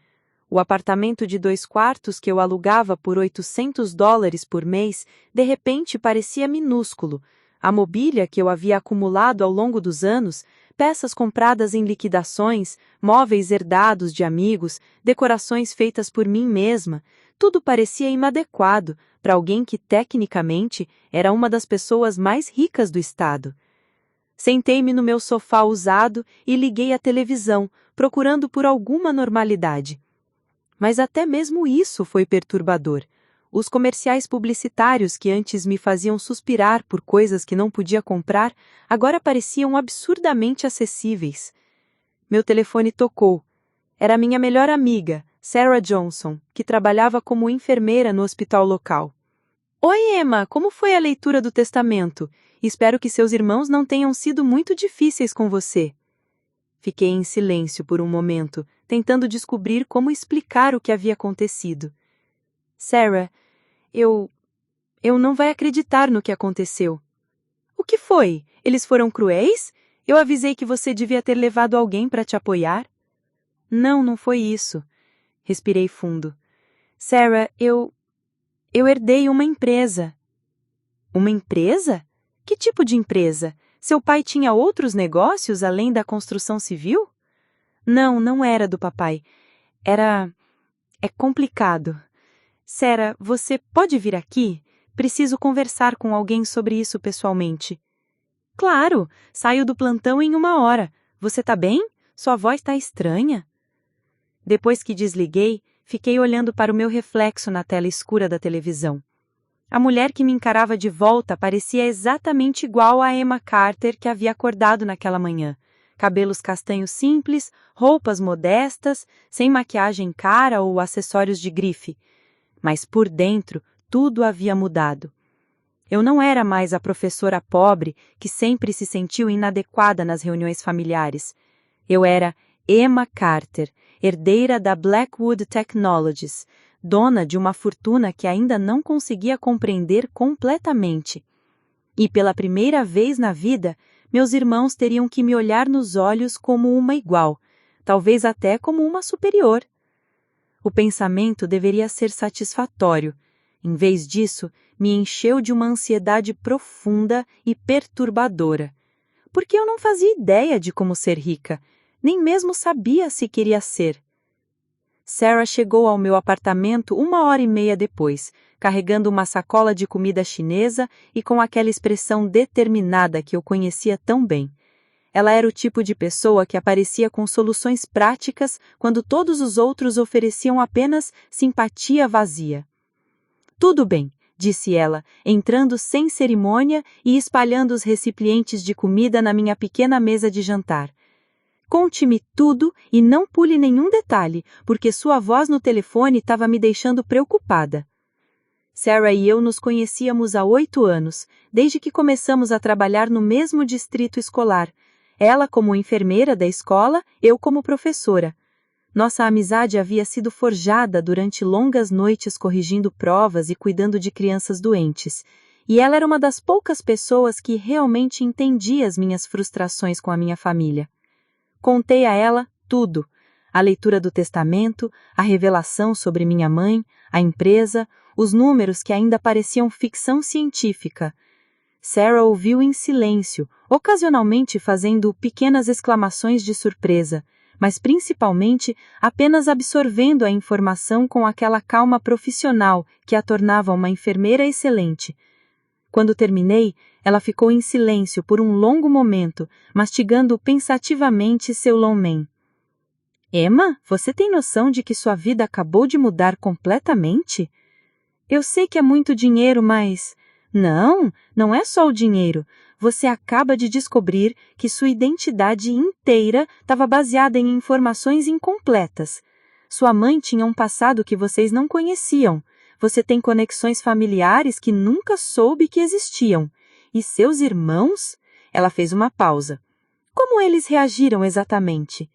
O apartamento de 2 quartos que eu alugava por $800 por mês, de repente parecia minúsculo. A mobília que eu havia acumulado ao longo dos anos, peças compradas em liquidações, móveis herdados de amigos, decorações feitas por mim mesma, tudo parecia inadequado para alguém que, tecnicamente, era uma das pessoas mais ricas do estado. Sentei-me no meu sofá usado e liguei a televisão, procurando por alguma normalidade. Mas até mesmo isso foi perturbador. Os comerciais publicitários que antes me faziam suspirar por coisas que não podia comprar, agora pareciam absurdamente acessíveis. Meu telefone tocou. Era minha melhor amiga, Sarah Johnson, que trabalhava como enfermeira no hospital local. Oi, Emma, como foi a leitura do testamento? Espero que seus irmãos não tenham sido muito difíceis com você. Fiquei em silêncio por um momento, tentando descobrir como explicar o que havia acontecido. Sarah, eu não vai acreditar no que aconteceu. O que foi? Eles foram cruéis? Eu avisei que você devia ter levado alguém para te apoiar. Não foi isso. Respirei fundo. Sarah, eu herdei uma empresa. Uma empresa? Que tipo de empresa? Seu pai tinha outros negócios além da construção civil? Não era do papai. Era É complicado. Sarah, você pode vir aqui? Preciso conversar com alguém sobre isso pessoalmente. Claro, saio do plantão em 1 hora. Você tá bem? Sua voz tá estranha. Depois que desliguei, fiquei olhando para o meu reflexo na tela escura da televisão. A mulher que me encarava de volta parecia exatamente igual a Emma Carter que havia acordado naquela manhã. Cabelos castanhos simples, roupas modestas, sem maquiagem cara ou acessórios de grife. Mas por dentro, tudo havia mudado. Eu não era mais a professora pobre que sempre se sentiu inadequada nas reuniões familiares. Eu era Emma Carter, herdeira da Blackwood Technologies, dona de uma fortuna que ainda não conseguia compreender completamente. E pela primeira vez na vida, meus irmãos teriam que me olhar nos olhos como uma igual, talvez até como uma superior. O pensamento deveria ser satisfatório. Em vez disso, me encheu de uma ansiedade profunda e perturbadora. Porque eu não fazia ideia de como ser rica, nem mesmo sabia se queria ser. Sarah chegou ao meu apartamento 1 hora e meia depois, carregando uma sacola de comida chinesa e com aquela expressão determinada que eu conhecia tão bem. Ela era o tipo de pessoa que aparecia com soluções práticas quando todos os outros ofereciam apenas simpatia vazia. Tudo bem, disse ela, entrando sem cerimônia e espalhando os recipientes de comida na minha pequena mesa de jantar. Conte-me tudo e não pule nenhum detalhe, porque sua voz no telefone estava me deixando preocupada. Sarah e eu nos conhecíamos há 8 anos, desde que começamos a trabalhar no mesmo distrito escolar. Ela como enfermeira da escola, eu como professora. Nossa amizade havia sido forjada durante longas noites corrigindo provas e cuidando de crianças doentes. E ela era uma das poucas pessoas que realmente entendia as minhas frustrações com a minha família. Contei a ela tudo. A leitura do testamento, a revelação sobre minha mãe, a empresa, os números que ainda pareciam ficção científica. Sarah ouviu em silêncio, ocasionalmente fazendo pequenas exclamações de surpresa, mas principalmente apenas absorvendo a informação com aquela calma profissional que a tornava uma enfermeira excelente. Quando terminei, ela ficou em silêncio por um longo momento, mastigando pensativamente seu long man. Emma, você tem noção de que sua vida acabou de mudar completamente? Eu sei que é muito dinheiro, mas... Não é só o dinheiro. Você acaba de descobrir que sua identidade inteira estava baseada em informações incompletas. Sua mãe tinha um passado que vocês não conheciam. Você tem conexões familiares que nunca soube que existiam. E seus irmãos? Ela fez uma pausa. Como eles reagiram exatamente?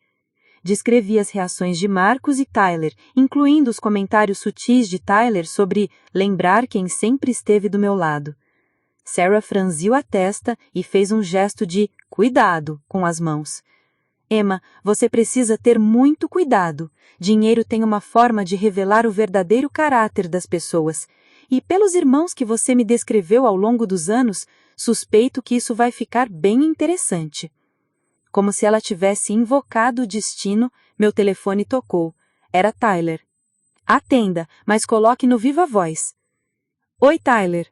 Descrevi as reações de Marcus e Tyler, incluindo os comentários sutis de Tyler sobre lembrar quem sempre esteve do meu lado. Sarah franziu a testa e fez um gesto de cuidado com as mãos. Emma, você precisa ter muito cuidado. Dinheiro tem uma forma de revelar o verdadeiro caráter das pessoas. E pelos irmãos que você me descreveu ao longo dos anos, suspeito que isso vai ficar bem interessante. Como se ela tivesse invocado o destino, meu telefone tocou. Era Tyler. Atenda, mas coloque no viva voz. Oi, Tyler.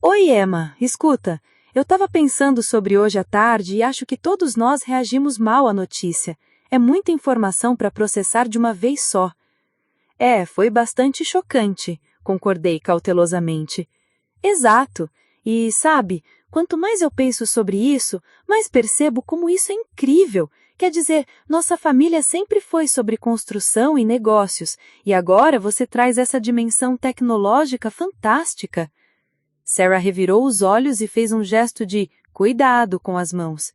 Oi, Emma. Escuta, eu estava pensando sobre hoje à tarde e acho que todos nós reagimos mal à notícia. É muita informação para processar de uma vez só. Foi bastante chocante, concordei cautelosamente. Exato. E, sabe, quanto mais eu penso sobre isso, mais percebo como isso é incrível. Quer dizer, nossa família sempre foi sobre construção e negócios, e agora você traz essa dimensão tecnológica fantástica. Sarah revirou os olhos e fez um gesto de cuidado com as mãos.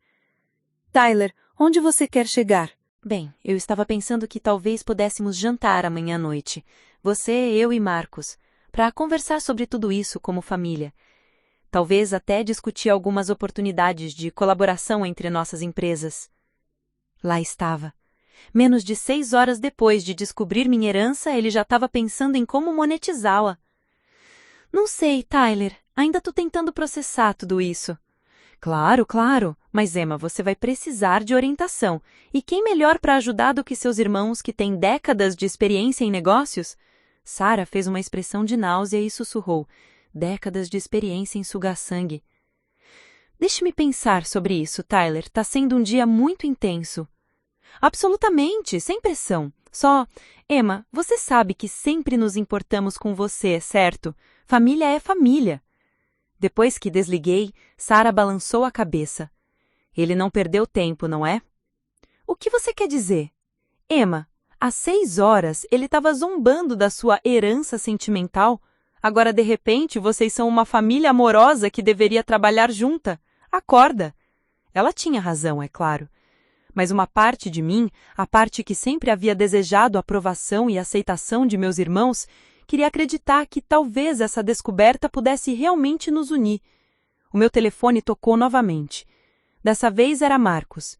Tyler, onde você quer chegar? Bem, eu estava pensando que talvez pudéssemos jantar amanhã à noite. Você, eu e Marcos, para conversar sobre tudo isso como família. Talvez até discutir algumas oportunidades de colaboração entre nossas empresas. Lá estava. Menos de 6 horas depois de descobrir minha herança, ele já estava pensando em como monetizá-la. Não sei, Tyler. Ainda estou tentando processar tudo isso. Claro, Mas Emma, você vai precisar de orientação. E quem melhor para ajudar do que seus irmãos que têm décadas de experiência em negócios? Sarah fez uma expressão de náusea e sussurrou. Décadas de experiência em sugar sangue. Deixe-me pensar sobre isso, Tyler. Tá sendo um dia muito intenso. Absolutamente, sem pressão. Só, Emma, você sabe que sempre nos importamos com você, certo? Família é família. Depois que desliguei, Sarah balançou a cabeça. Ele não perdeu tempo, não é? O que você quer dizer? Emma, às 6 horas ele estava zombando da sua herança sentimental. Agora, de repente, vocês são uma família amorosa que deveria trabalhar junta. Acorda. Ela tinha razão, é claro. Mas uma parte de mim, a parte que sempre havia desejado a aprovação e aceitação de meus irmãos, queria acreditar que talvez essa descoberta pudesse realmente nos unir. O meu telefone tocou novamente. Dessa vez era Marcos.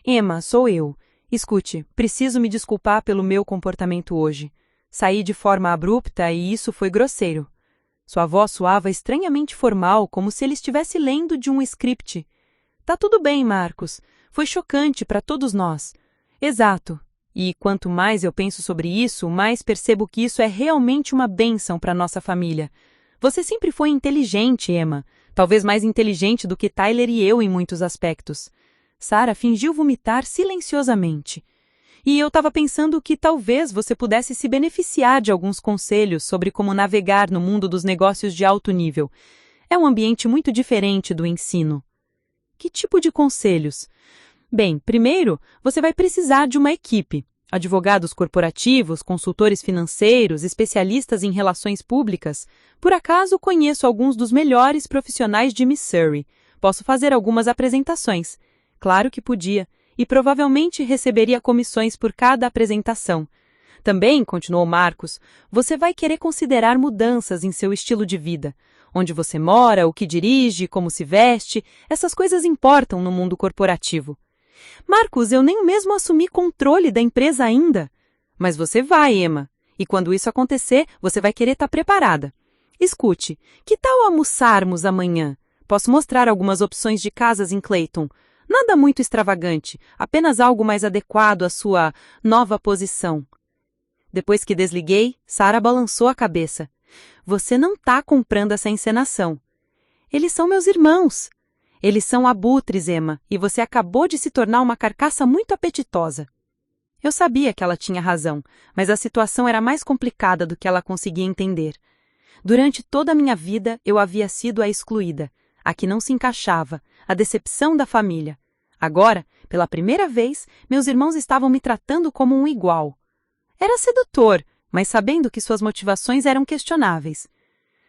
Emma, sou eu. Escute, preciso me desculpar pelo meu comportamento hoje. Saí de forma abrupta e isso foi grosseiro. Sua voz soava estranhamente formal, como se ele estivesse lendo de um script. Tá tudo bem, Marcos. Foi chocante para todos nós. Exato. E quanto mais eu penso sobre isso, mais percebo que isso é realmente uma bênção para nossa família. Você sempre foi inteligente, Emma. Talvez mais inteligente do que Tyler e eu em muitos aspectos. Sarah fingiu vomitar silenciosamente. E eu estava pensando que talvez você pudesse se beneficiar de alguns conselhos sobre como navegar no mundo dos negócios de alto nível. É um ambiente muito diferente do ensino. Que tipo de conselhos? Bem, primeiro, você vai precisar de uma equipe. Advogados corporativos, consultores financeiros, especialistas em relações públicas. Por acaso, conheço alguns dos melhores profissionais de Missouri. Posso fazer algumas apresentações. Claro que podia. E provavelmente receberia comissões por cada apresentação. Também, continuou Marcos, você vai querer considerar mudanças em seu estilo de vida. Onde você mora, o que dirige, como se veste, essas coisas importam no mundo corporativo. Marcos, eu nem mesmo assumi controle da empresa ainda. Mas você vai, Emma. E quando isso acontecer, você vai querer estar preparada. Escute, que tal almoçarmos amanhã? Posso mostrar algumas opções de casas em Clayton. Nada muito extravagante, apenas algo mais adequado à sua nova posição. Depois que desliguei, Sarah balançou a cabeça. Você não está comprando essa encenação. Eles são meus irmãos. Eles são abutres, Emma, e você acabou de se tornar uma carcaça muito apetitosa. Eu sabia que ela tinha razão, mas a situação era mais complicada do que ela conseguia entender. Durante toda a minha vida, eu havia sido a excluída, a que não se encaixava, a decepção da família. Agora, pela primeira vez, meus irmãos estavam me tratando como um igual. Era sedutor, mas sabendo que suas motivações eram questionáveis.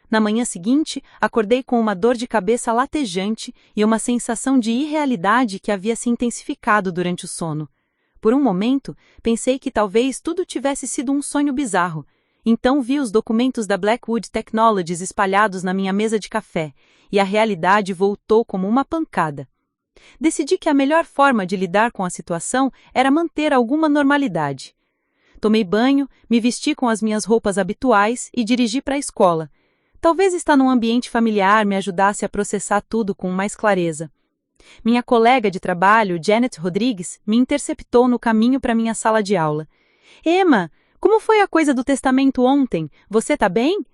Na manhã seguinte, acordei com uma dor de cabeça latejante e uma sensação de irrealidade que havia se intensificado durante o sono. Por um momento, pensei que talvez tudo tivesse sido um sonho bizarro. Então vi os documentos da Blackwood Technologies espalhados na minha mesa de café, e a realidade voltou como uma pancada. Decidi que a melhor forma de lidar com a situação era manter alguma normalidade. Tomei banho, me vesti com as minhas roupas habituais e dirigi para a escola. Talvez estar num ambiente familiar me ajudasse a processar tudo com mais clareza. Minha colega de trabalho, Janet Rodrigues, me interceptou no caminho para minha sala de aula. Emma, como foi a coisa do testamento ontem? Você está bem?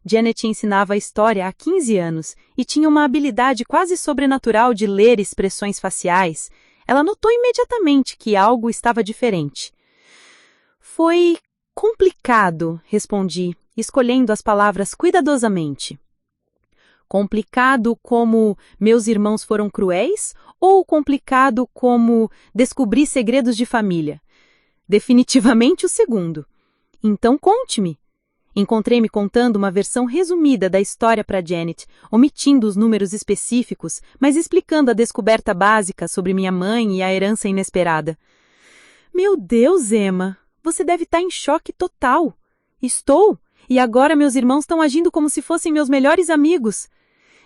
Janet ensinava a história há 15 anos e tinha uma habilidade quase sobrenatural de ler expressões faciais. Ela notou imediatamente que algo estava diferente. Foi complicado, respondi, escolhendo as palavras cuidadosamente. Complicado como meus irmãos foram cruéis ou complicado como descobri segredos de família? Definitivamente o segundo. Então conte-me. Encontrei-me contando uma versão resumida da história para Janet, omitindo os números específicos, mas explicando a descoberta básica sobre minha mãe e a herança inesperada. Meu Deus, Emma, você deve estar em choque total. Estou, e agora meus irmãos estão agindo como se fossem meus melhores amigos.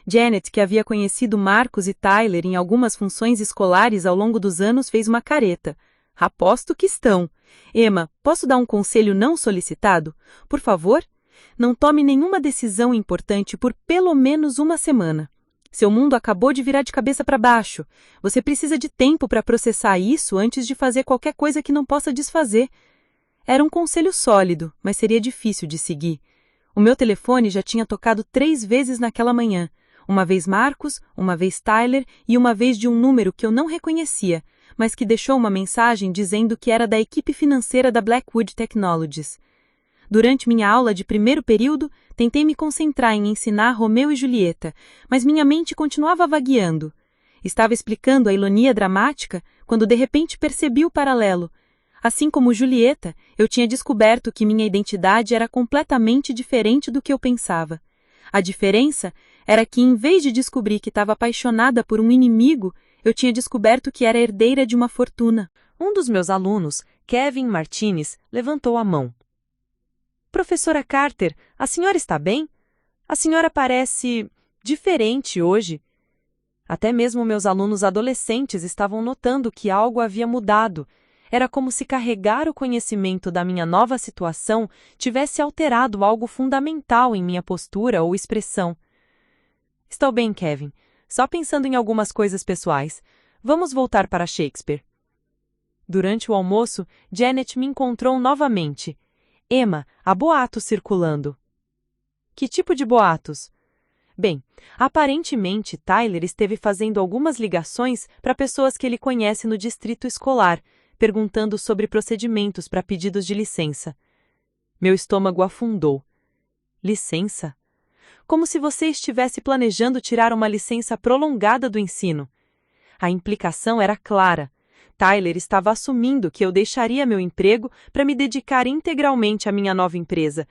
Janet, que havia conhecido Marcos e Tyler em algumas funções escolares ao longo dos anos, fez uma careta. Aposto que estão. Emma, posso dar um conselho não solicitado? Por favor? Não tome nenhuma decisão importante por pelo menos uma semana. Seu mundo acabou de virar de cabeça para baixo. Você precisa de tempo para processar isso antes de fazer qualquer coisa que não possa desfazer. Era um conselho sólido, mas seria difícil de seguir. O meu telefone já tinha tocado 3 vezes naquela manhã. Uma vez Marcos, uma vez Tyler e uma vez de um número que eu não reconhecia, mas que deixou uma mensagem dizendo que era da equipe financeira da Blackwood Technologies. Durante minha aula de primeiro período, tentei me concentrar em ensinar Romeu e Julieta, mas minha mente continuava vagueando. Estava explicando a ironia dramática quando de repente percebi o paralelo. Assim como Julieta, eu tinha descoberto que minha identidade era completamente diferente do que eu pensava. A diferença era que, em vez de descobrir que estava apaixonada por um inimigo, eu tinha descoberto que era herdeira de uma fortuna. Um dos meus alunos, Kevin Martinez, levantou a mão. Professora Carter, a senhora está bem? A senhora parece diferente hoje. Até mesmo meus alunos adolescentes estavam notando que algo havia mudado. Era como se carregar o conhecimento da minha nova situação tivesse alterado algo fundamental em minha postura ou expressão. Estou bem, Kevin. Só pensando em algumas coisas pessoais. Vamos voltar para Shakespeare. Durante o almoço, Janet me encontrou novamente. Emma, há boatos circulando. Que tipo de boatos? Bem, aparentemente Tyler esteve fazendo algumas ligações para pessoas que ele conhece no distrito escolar, perguntando sobre procedimentos para pedidos de licença. Meu estômago afundou. Licença? Como se você estivesse planejando tirar uma licença prolongada do ensino. A implicação era clara. Tyler estava assumindo que eu deixaria meu emprego para me dedicar integralmente à minha nova empresa.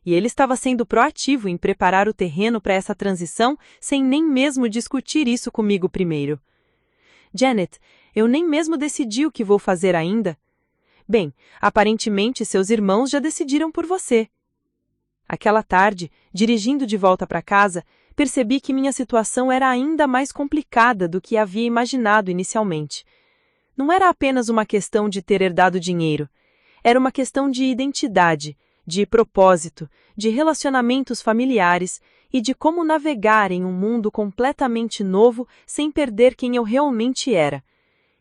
E ele estava sendo proativo em preparar o terreno para essa transição sem nem mesmo discutir isso comigo primeiro. Janet, eu nem mesmo decidi o que vou fazer ainda. Bem, aparentemente seus irmãos já decidiram por você. Aquela tarde, dirigindo de volta para casa, percebi que minha situação era ainda mais complicada do que havia imaginado inicialmente. Não era apenas uma questão de ter herdado dinheiro. Era uma questão de identidade, de propósito, de relacionamentos familiares e de como navegar em um mundo completamente novo sem perder quem eu realmente era.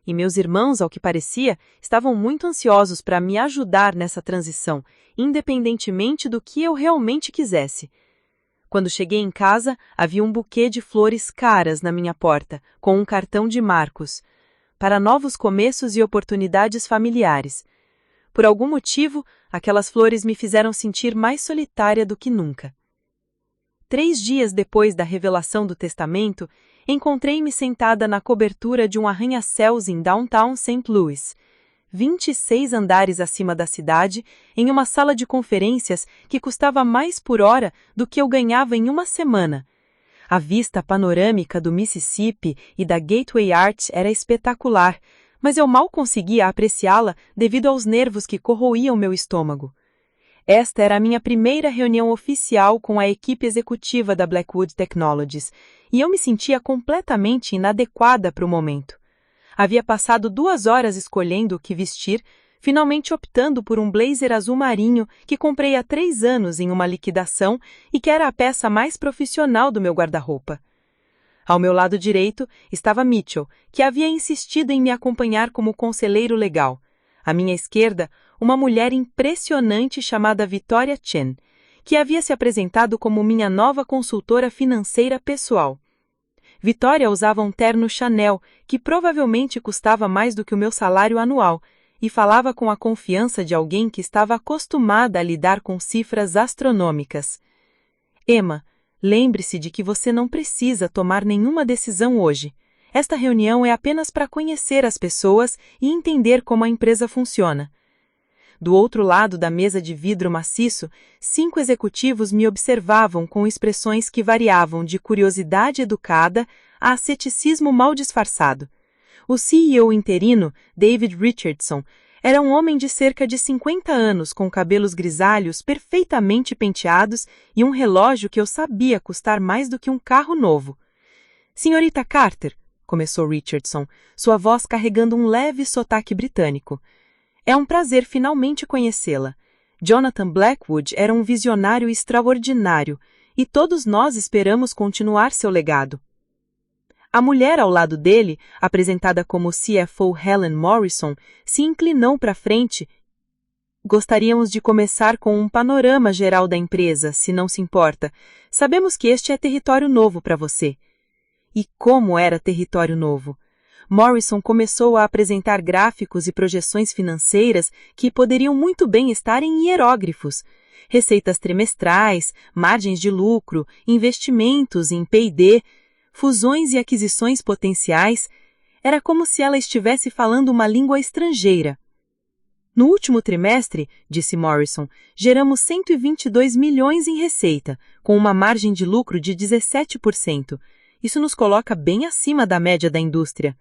E meus irmãos, ao que parecia, estavam muito ansiosos para me ajudar nessa transição, independentemente do que eu realmente quisesse. Quando cheguei em casa, havia um buquê de flores caras na minha porta, com um cartão de Marcos, para novos começos e oportunidades familiares. Por algum motivo, aquelas flores me fizeram sentir mais solitária do que nunca. 3 dias depois da revelação do testamento, encontrei-me sentada na cobertura de um arranha-céus em Downtown St. Louis, 26 andares acima da cidade, em uma sala de conferências que custava mais por hora do que eu ganhava em uma semana. A vista panorâmica do Mississippi e da Gateway Arch era espetacular, mas eu mal conseguia apreciá-la devido aos nervos que corroíam meu estômago. Esta era a minha primeira reunião oficial com a equipe executiva da Blackwood Technologies, e eu me sentia completamente inadequada para o momento. Havia passado 2 horas escolhendo o que vestir, finalmente optando por um blazer azul marinho que comprei há 3 anos em uma liquidação e que era a peça mais profissional do meu guarda-roupa. Ao meu lado direito estava Mitchell, que havia insistido em me acompanhar como conselheiro legal. À minha esquerda, uma mulher impressionante chamada Victoria Chen, que havia se apresentado como minha nova consultora financeira pessoal. Victoria usava um terno Chanel, que provavelmente custava mais do que o meu salário anual, e falava com a confiança de alguém que estava acostumada a lidar com cifras astronômicas. Emma, lembre-se de que você não precisa tomar nenhuma decisão hoje. Esta reunião é apenas para conhecer as pessoas e entender como a empresa funciona. Do outro lado da mesa de vidro maciço, 5 executivos me observavam com expressões que variavam de curiosidade educada a ceticismo mal disfarçado. O CEO interino, David Richardson, era um homem de cerca de 50 anos com cabelos grisalhos perfeitamente penteados e um relógio que eu sabia custar mais do que um carro novo. Senhorita Carter, começou Richardson, sua voz carregando um leve sotaque britânico. É um prazer finalmente conhecê-la. Jonathan Blackwood era um visionário extraordinário e todos nós esperamos continuar seu legado. A mulher ao lado dele, apresentada como CFO Helen Morrison, se inclinou para frente. Gostaríamos de começar com um panorama geral da empresa, se não se importa. Sabemos que este é território novo para você. E como era território novo? Morrison começou a apresentar gráficos e projeções financeiras que poderiam muito bem estar em hieróglifos. Receitas trimestrais, margens de lucro, investimentos em P&D, fusões e aquisições potenciais. Era como se ela estivesse falando uma língua estrangeira. No último trimestre, disse Morrison, geramos 122 milhões em receita, com uma margem de lucro de 17%. Isso nos coloca bem acima da média da indústria.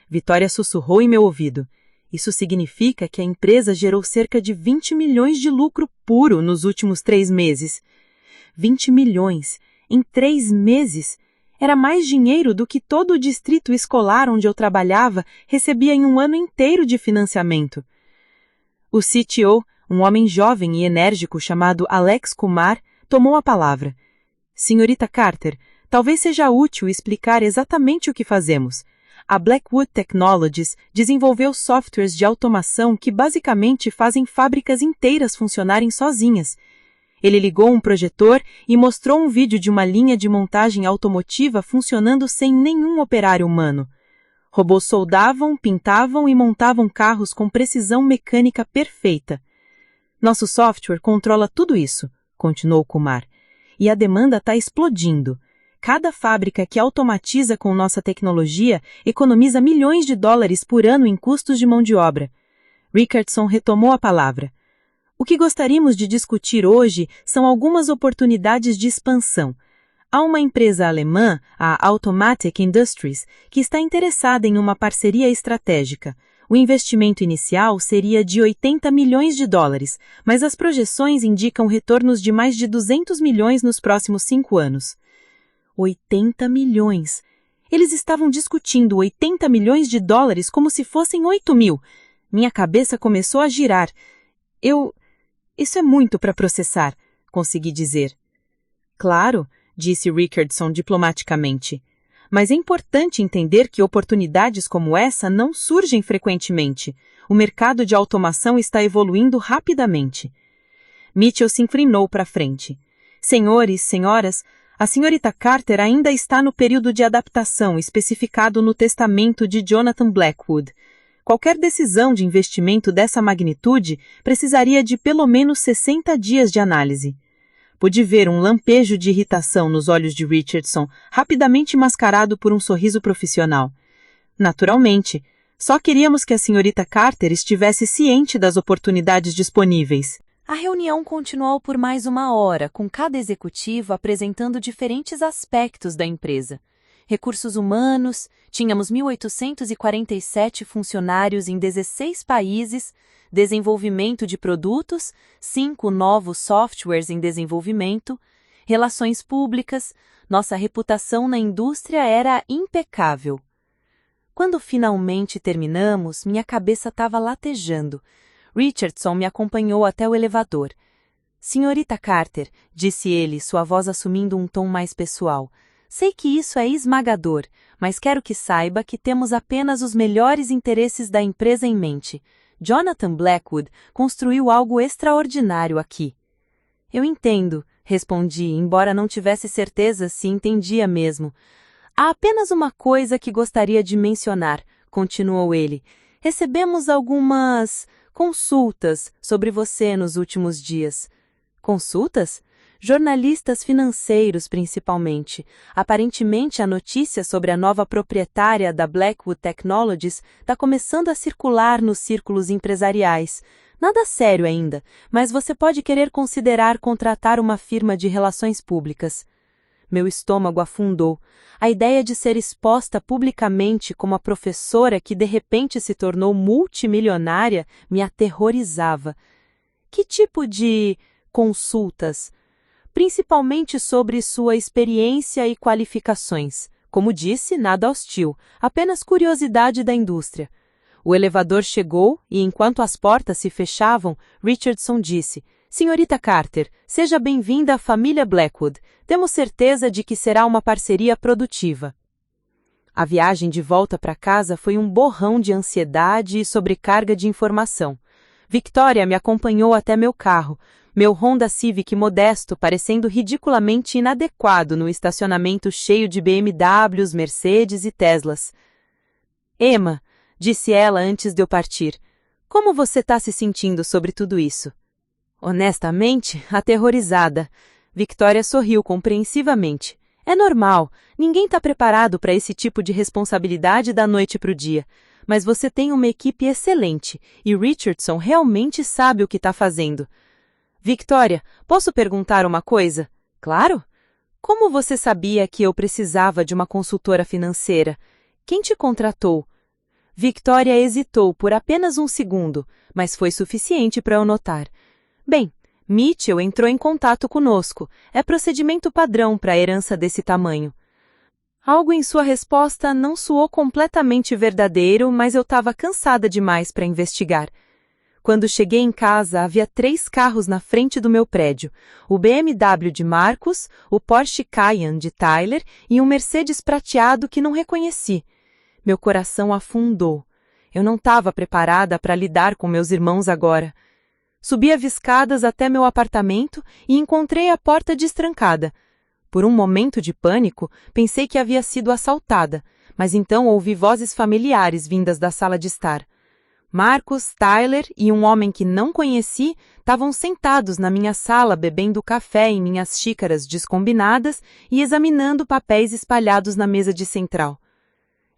Vitória sussurrou em meu ouvido. Isso significa que a empresa gerou cerca de 20 milhões de lucro puro nos últimos 3 meses. 20 milhões em 3 meses? Era mais dinheiro do que todo o distrito escolar onde eu trabalhava recebia em um ano inteiro de financiamento. O CTO, um homem jovem e enérgico chamado Alex Kumar, tomou a palavra. Senhorita Carter, talvez seja útil explicar exatamente o que fazemos. A Blackwood Technologies desenvolveu softwares de automação que basicamente fazem fábricas inteiras funcionarem sozinhas. Ele ligou um projetor e mostrou um vídeo de uma linha de montagem automotiva funcionando sem nenhum operário humano. Robôs soldavam, pintavam e montavam carros com precisão mecânica perfeita. Nosso software controla tudo isso, continuou Kumar, e a demanda está explodindo. Cada fábrica que automatiza com nossa tecnologia economiza milhões de dólares por ano em custos de mão de obra. Richardson retomou a palavra. O que gostaríamos de discutir hoje são algumas oportunidades de expansão. Há uma empresa alemã, a Automatic Industries, que está interessada em uma parceria estratégica. O investimento inicial seria de 80 milhões de dólares, mas as projeções indicam retornos de mais de 200 milhões nos próximos 5 anos. 80 milhões. Eles estavam discutindo 80 milhões de dólares como se fossem 8 mil. Minha cabeça começou a girar. Isso é muito para processar, consegui dizer. Claro, disse Richardson diplomaticamente. Mas é importante entender que oportunidades como essa não surgem frequentemente. O mercado de automação está evoluindo rapidamente. Mitchell se inclinou para frente. Senhores, senhoras, a senhorita Carter ainda está no período de adaptação especificado no testamento de Jonathan Blackwood. Qualquer decisão de investimento dessa magnitude precisaria de pelo menos 60 dias de análise. Pude ver um lampejo de irritação nos olhos de Richardson, rapidamente mascarado por um sorriso profissional. Naturalmente, só queríamos que a senhorita Carter estivesse ciente das oportunidades disponíveis. A reunião continuou por mais 1 hora, com cada executivo apresentando diferentes aspectos da empresa. Recursos humanos, tínhamos 1.847 funcionários em 16 países, desenvolvimento de produtos, 5 novos softwares em desenvolvimento, relações públicas, nossa reputação na indústria era impecável. Quando finalmente terminamos, minha cabeça estava latejando. Richardson me acompanhou até o elevador. Senhorita Carter, disse ele, sua voz assumindo um tom mais pessoal. Sei que isso é esmagador, mas quero que saiba que temos apenas os melhores interesses da empresa em mente. Jonathan Blackwood construiu algo extraordinário aqui. Eu entendo, respondi, embora não tivesse certeza se entendia mesmo. Há apenas uma coisa que gostaria de mencionar, continuou ele. Recebemos algumas consultas sobre você nos últimos dias. Consultas? Jornalistas financeiros, principalmente. Aparentemente, a notícia sobre a nova proprietária da Blackwood Technologies está começando a circular nos círculos empresariais. Nada sério ainda, mas você pode querer considerar contratar uma firma de relações públicas. Meu estômago afundou. A ideia de ser exposta publicamente como a professora que de repente se tornou multimilionária me aterrorizava. Que tipo de consultas? Principalmente sobre sua experiência e qualificações. Como disse, nada hostil, apenas curiosidade da indústria. O elevador chegou e, enquanto as portas se fechavam, Richardson disse: Senhorita Carter, seja bem-vinda à família Blackwood. Temos certeza de que será uma parceria produtiva. A viagem de volta para casa foi um borrão de ansiedade e sobrecarga de informação. Victoria me acompanhou até meu carro, meu Honda Civic modesto parecendo ridiculamente inadequado no estacionamento cheio de BMWs, Mercedes e Teslas. Emma, disse ela antes de eu partir, como você está se sentindo sobre tudo isso? Honestamente, aterrorizada. Victoria sorriu compreensivamente. É normal, ninguém está preparado para esse tipo de responsabilidade da noite para o dia. Mas você tem uma equipe excelente e Richardson realmente sabe o que está fazendo. Victoria, posso perguntar uma coisa? Claro. Como você sabia que eu precisava de uma consultora financeira? Quem te contratou? Victoria hesitou por apenas um segundo, mas foi suficiente para eu notar. Bem, Mitchell entrou em contato conosco. É procedimento padrão para herança desse tamanho. Algo em sua resposta não soou completamente verdadeiro, mas eu estava cansada demais para investigar. Quando cheguei em casa, havia 3 carros na frente do meu prédio. O BMW de Marcus, o Porsche Cayenne de Tyler e um Mercedes prateado que não reconheci. Meu coração afundou. Eu não estava preparada para lidar com meus irmãos agora. Subi as escadas até meu apartamento e encontrei a porta destrancada. Por um momento de pânico, pensei que havia sido assaltada, mas então ouvi vozes familiares vindas da sala de estar. Marcus, Tyler e um homem que não conheci estavam sentados na minha sala bebendo café em minhas xícaras descombinadas e examinando papéis espalhados na mesa de central.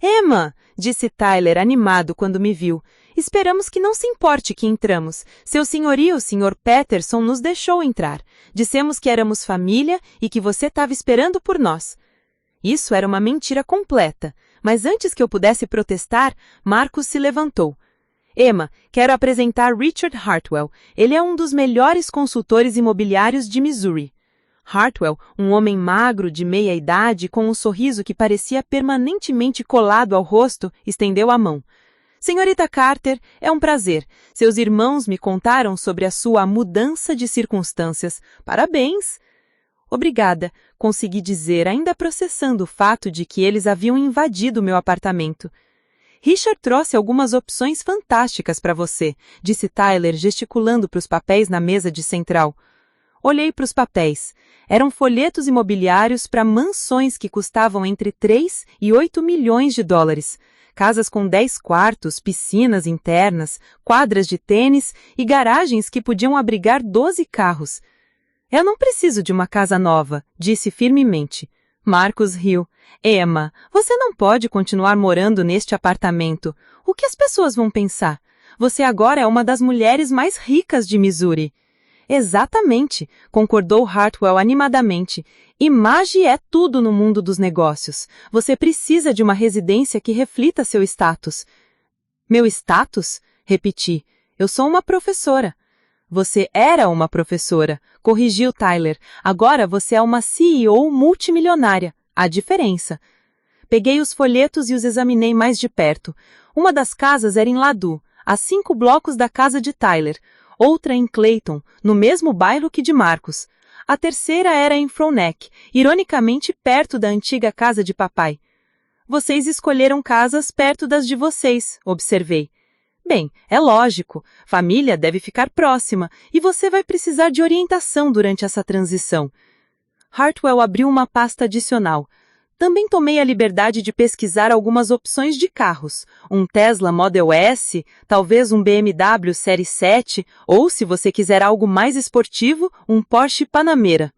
Emma, disse Tyler animado quando me viu. Esperamos que não se importe que entramos. Seu senhorio, o Sr. Peterson, nos deixou entrar. Dissemos que éramos família e que você estava esperando por nós. Isso era uma mentira completa, mas antes que eu pudesse protestar, Marcus se levantou. Emma, quero apresentar Richard Hartwell. Ele é um dos melhores consultores imobiliários de Missouri. Hartwell, um homem magro de meia idade com um sorriso que parecia permanentemente colado ao rosto, estendeu a mão. Senhorita Carter, é um prazer. Seus irmãos me contaram sobre a sua mudança de circunstâncias. Parabéns! Obrigada, consegui dizer, ainda processando o fato de que eles haviam invadido meu apartamento. Richard trouxe algumas opções fantásticas para você, disse Tyler, gesticulando para os papéis na mesa de central. Olhei para os papéis. Eram folhetos imobiliários para mansões que custavam entre 3 e 8 milhões de dólares. Casas com 10 quartos, piscinas internas, quadras de tênis e garagens que podiam abrigar 12 carros. Eu não preciso de uma casa nova, disse firmemente. Marcus riu. Emma, você não pode continuar morando neste apartamento. O que as pessoas vão pensar? Você agora é uma das mulheres mais ricas de Missouri. Exatamente, concordou Hartwell animadamente. Imagem é tudo no mundo dos negócios. Você precisa de uma residência que reflita seu status. Meu status? Repeti. Eu sou uma professora. Você era uma professora, corrigiu Tyler. Agora você é uma CEO multimilionária. Há diferença. Peguei os folhetos e os examinei mais de perto. Uma das casas era em Ladue, a 5 blocos da casa de Tyler. Outra em Clayton, no mesmo bairro que de Marcus. A terceira era em Froneck, ironicamente perto da antiga casa de papai. Vocês escolheram casas perto das de vocês, observei. Bem, é lógico, família deve ficar próxima e você vai precisar de orientação durante essa transição. Hartwell abriu uma pasta adicional. Também tomei a liberdade de pesquisar algumas opções de carros, um Tesla Model S, talvez um BMW Série 7, ou, se você quiser algo mais esportivo, um Porsche Panamera.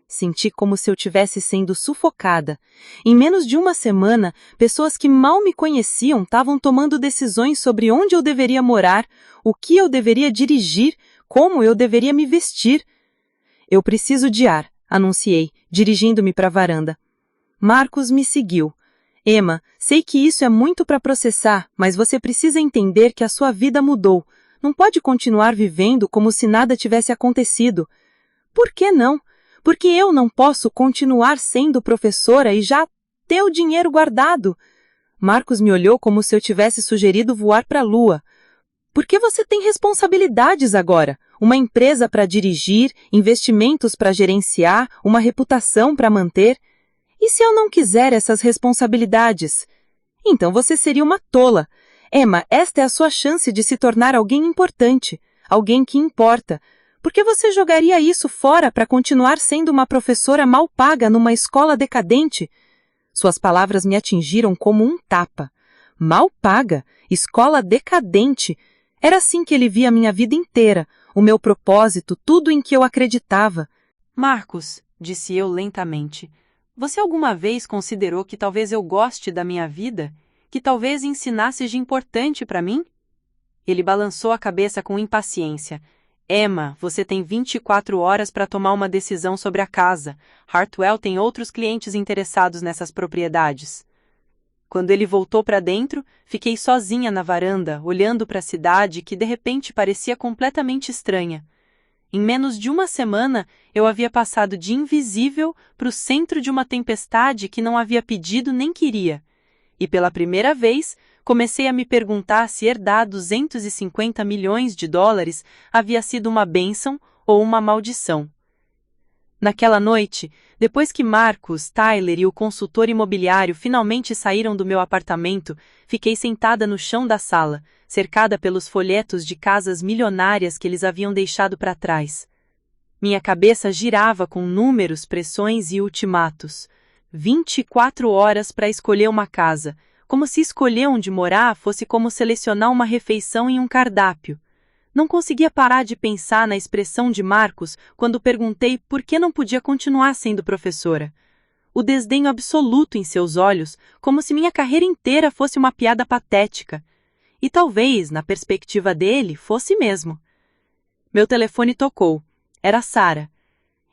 Senti como se eu estivesse sendo sufocada. Em menos de uma semana, pessoas que mal me conheciam estavam tomando decisões sobre onde eu deveria morar, o que eu deveria dirigir, como eu deveria me vestir. Eu preciso de ar, anunciei, dirigindo-me para a varanda. Marcus me seguiu. Emma, sei que isso é muito para processar, mas você precisa entender que a sua vida mudou. Não pode continuar vivendo como se nada tivesse acontecido. Por que não? Porque eu não posso continuar sendo professora e já ter o dinheiro guardado. Marcus me olhou como se eu tivesse sugerido voar para a lua. Porque você tem responsabilidades agora. Uma empresa para dirigir, investimentos para gerenciar, uma reputação para manter. E se eu não quiser essas responsabilidades? Então você seria uma tola. Emma, esta é a sua chance de se tornar alguém importante, alguém que importa. Por que você jogaria isso fora para continuar sendo uma professora mal paga numa escola decadente? Suas palavras me atingiram como um tapa. Mal paga, escola decadente. Era assim que ele via a minha vida inteira, o meu propósito, tudo em que eu acreditava. Marcos, disse eu lentamente, você alguma vez considerou que talvez eu goste da minha vida? Que talvez ensinasse de importante para mim? Ele balançou a cabeça com impaciência. Emma, você tem 24 horas para tomar uma decisão sobre a casa. Hartwell tem outros clientes interessados nessas propriedades. Quando ele voltou para dentro, fiquei sozinha na varanda, olhando para a cidade que de repente parecia completamente estranha. Em menos de uma semana, eu havia passado de invisível para o centro de uma tempestade que não havia pedido nem queria. E pela primeira vez, comecei a me perguntar se herdar 250 milhões de dólares havia sido uma bênção ou uma maldição. Naquela noite, depois que Marcus, Tyler e o consultor imobiliário finalmente saíram do meu apartamento, fiquei sentada no chão da sala, cercada pelos folhetos de casas milionárias que eles haviam deixado para trás. Minha cabeça girava com números, pressões e ultimatos. 24 horas para escolher uma casa, como se escolher onde morar fosse como selecionar uma refeição em um cardápio. Não conseguia parar de pensar na expressão de Marcos quando perguntei por que não podia continuar sendo professora. O desdenho absoluto em seus olhos, como se minha carreira inteira fosse uma piada patética. E talvez, na perspectiva dele, fosse mesmo. Meu telefone tocou. Era Sarah.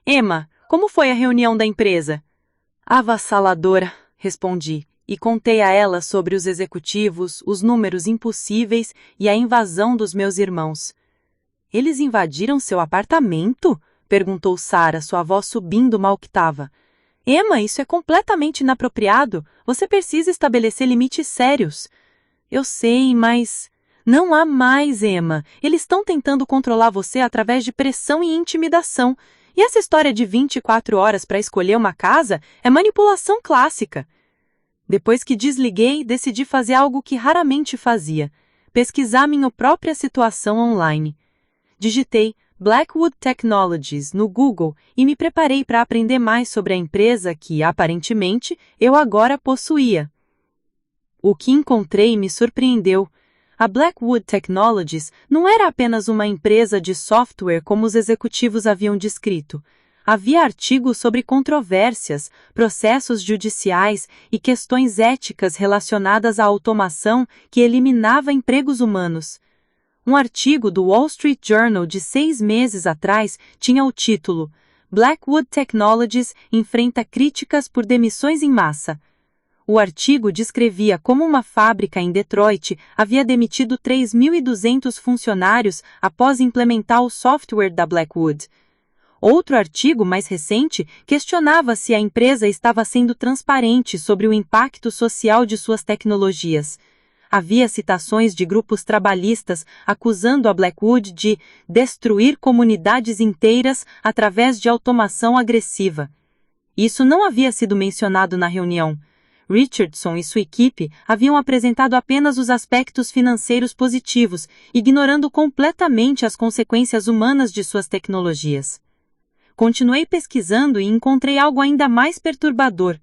Emma, como foi a reunião da empresa? Avassaladora, respondi, e contei a ela sobre os executivos, os números impossíveis e a invasão dos meus irmãos. Eles invadiram seu apartamento? Perguntou Sarah, sua voz subindo mal que estava. Emma, isso é completamente inapropriado. Você precisa estabelecer limites sérios. Eu sei, mas... Não há mais, Emma. Eles estão tentando controlar você através de pressão e intimidação. E essa história de 24 horas para escolher uma casa é manipulação clássica. Depois que desliguei, decidi fazer algo que raramente fazia: pesquisar minha própria situação online. Digitei Blackwood Technologies no Google e me preparei para aprender mais sobre a empresa que, aparentemente, eu agora possuía. O que encontrei me surpreendeu. A Blackwood Technologies não era apenas uma empresa de software como os executivos haviam descrito. Havia artigos sobre controvérsias, processos judiciais e questões éticas relacionadas à automação que eliminava empregos humanos. Um artigo do Wall Street Journal de 6 meses atrás tinha o título Blackwood Technologies enfrenta críticas por demissões em massa. O artigo descrevia como uma fábrica em Detroit havia demitido 3.200 funcionários após implementar o software da Blackwood. Outro artigo mais recente questionava se a empresa estava sendo transparente sobre o impacto social de suas tecnologias. Havia citações de grupos trabalhistas acusando a Blackwood de destruir comunidades inteiras através de automação agressiva. Isso não havia sido mencionado na reunião. Richardson e sua equipe haviam apresentado apenas os aspectos financeiros positivos, ignorando completamente as consequências humanas de suas tecnologias. Continuei pesquisando e encontrei algo ainda mais perturbador.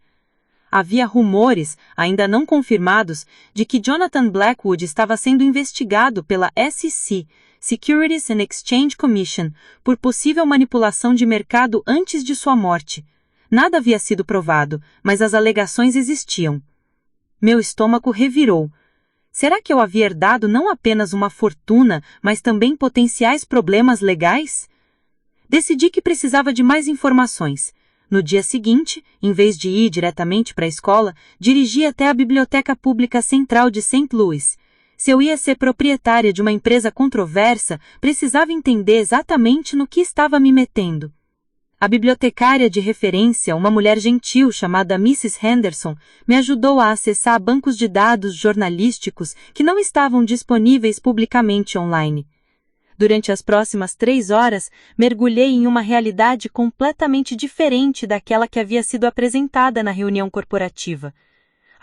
Havia rumores, ainda não confirmados, de que Jonathan Blackwood estava sendo investigado pela SEC, Securities and Exchange Commission, por possível manipulação de mercado antes de sua morte. Nada havia sido provado, mas as alegações existiam. Meu estômago revirou. Será que eu havia herdado não apenas uma fortuna, mas também potenciais problemas legais? Decidi que precisava de mais informações. No dia seguinte, em vez de ir diretamente para a escola, dirigi até a Biblioteca Pública Central de St. Louis. Se eu ia ser proprietária de uma empresa controversa, precisava entender exatamente no que estava me metendo. A bibliotecária de referência, uma mulher gentil chamada Mrs. Henderson, me ajudou a acessar bancos de dados jornalísticos que não estavam disponíveis publicamente online. Durante as próximas 3 horas, mergulhei em uma realidade completamente diferente daquela que havia sido apresentada na reunião corporativa.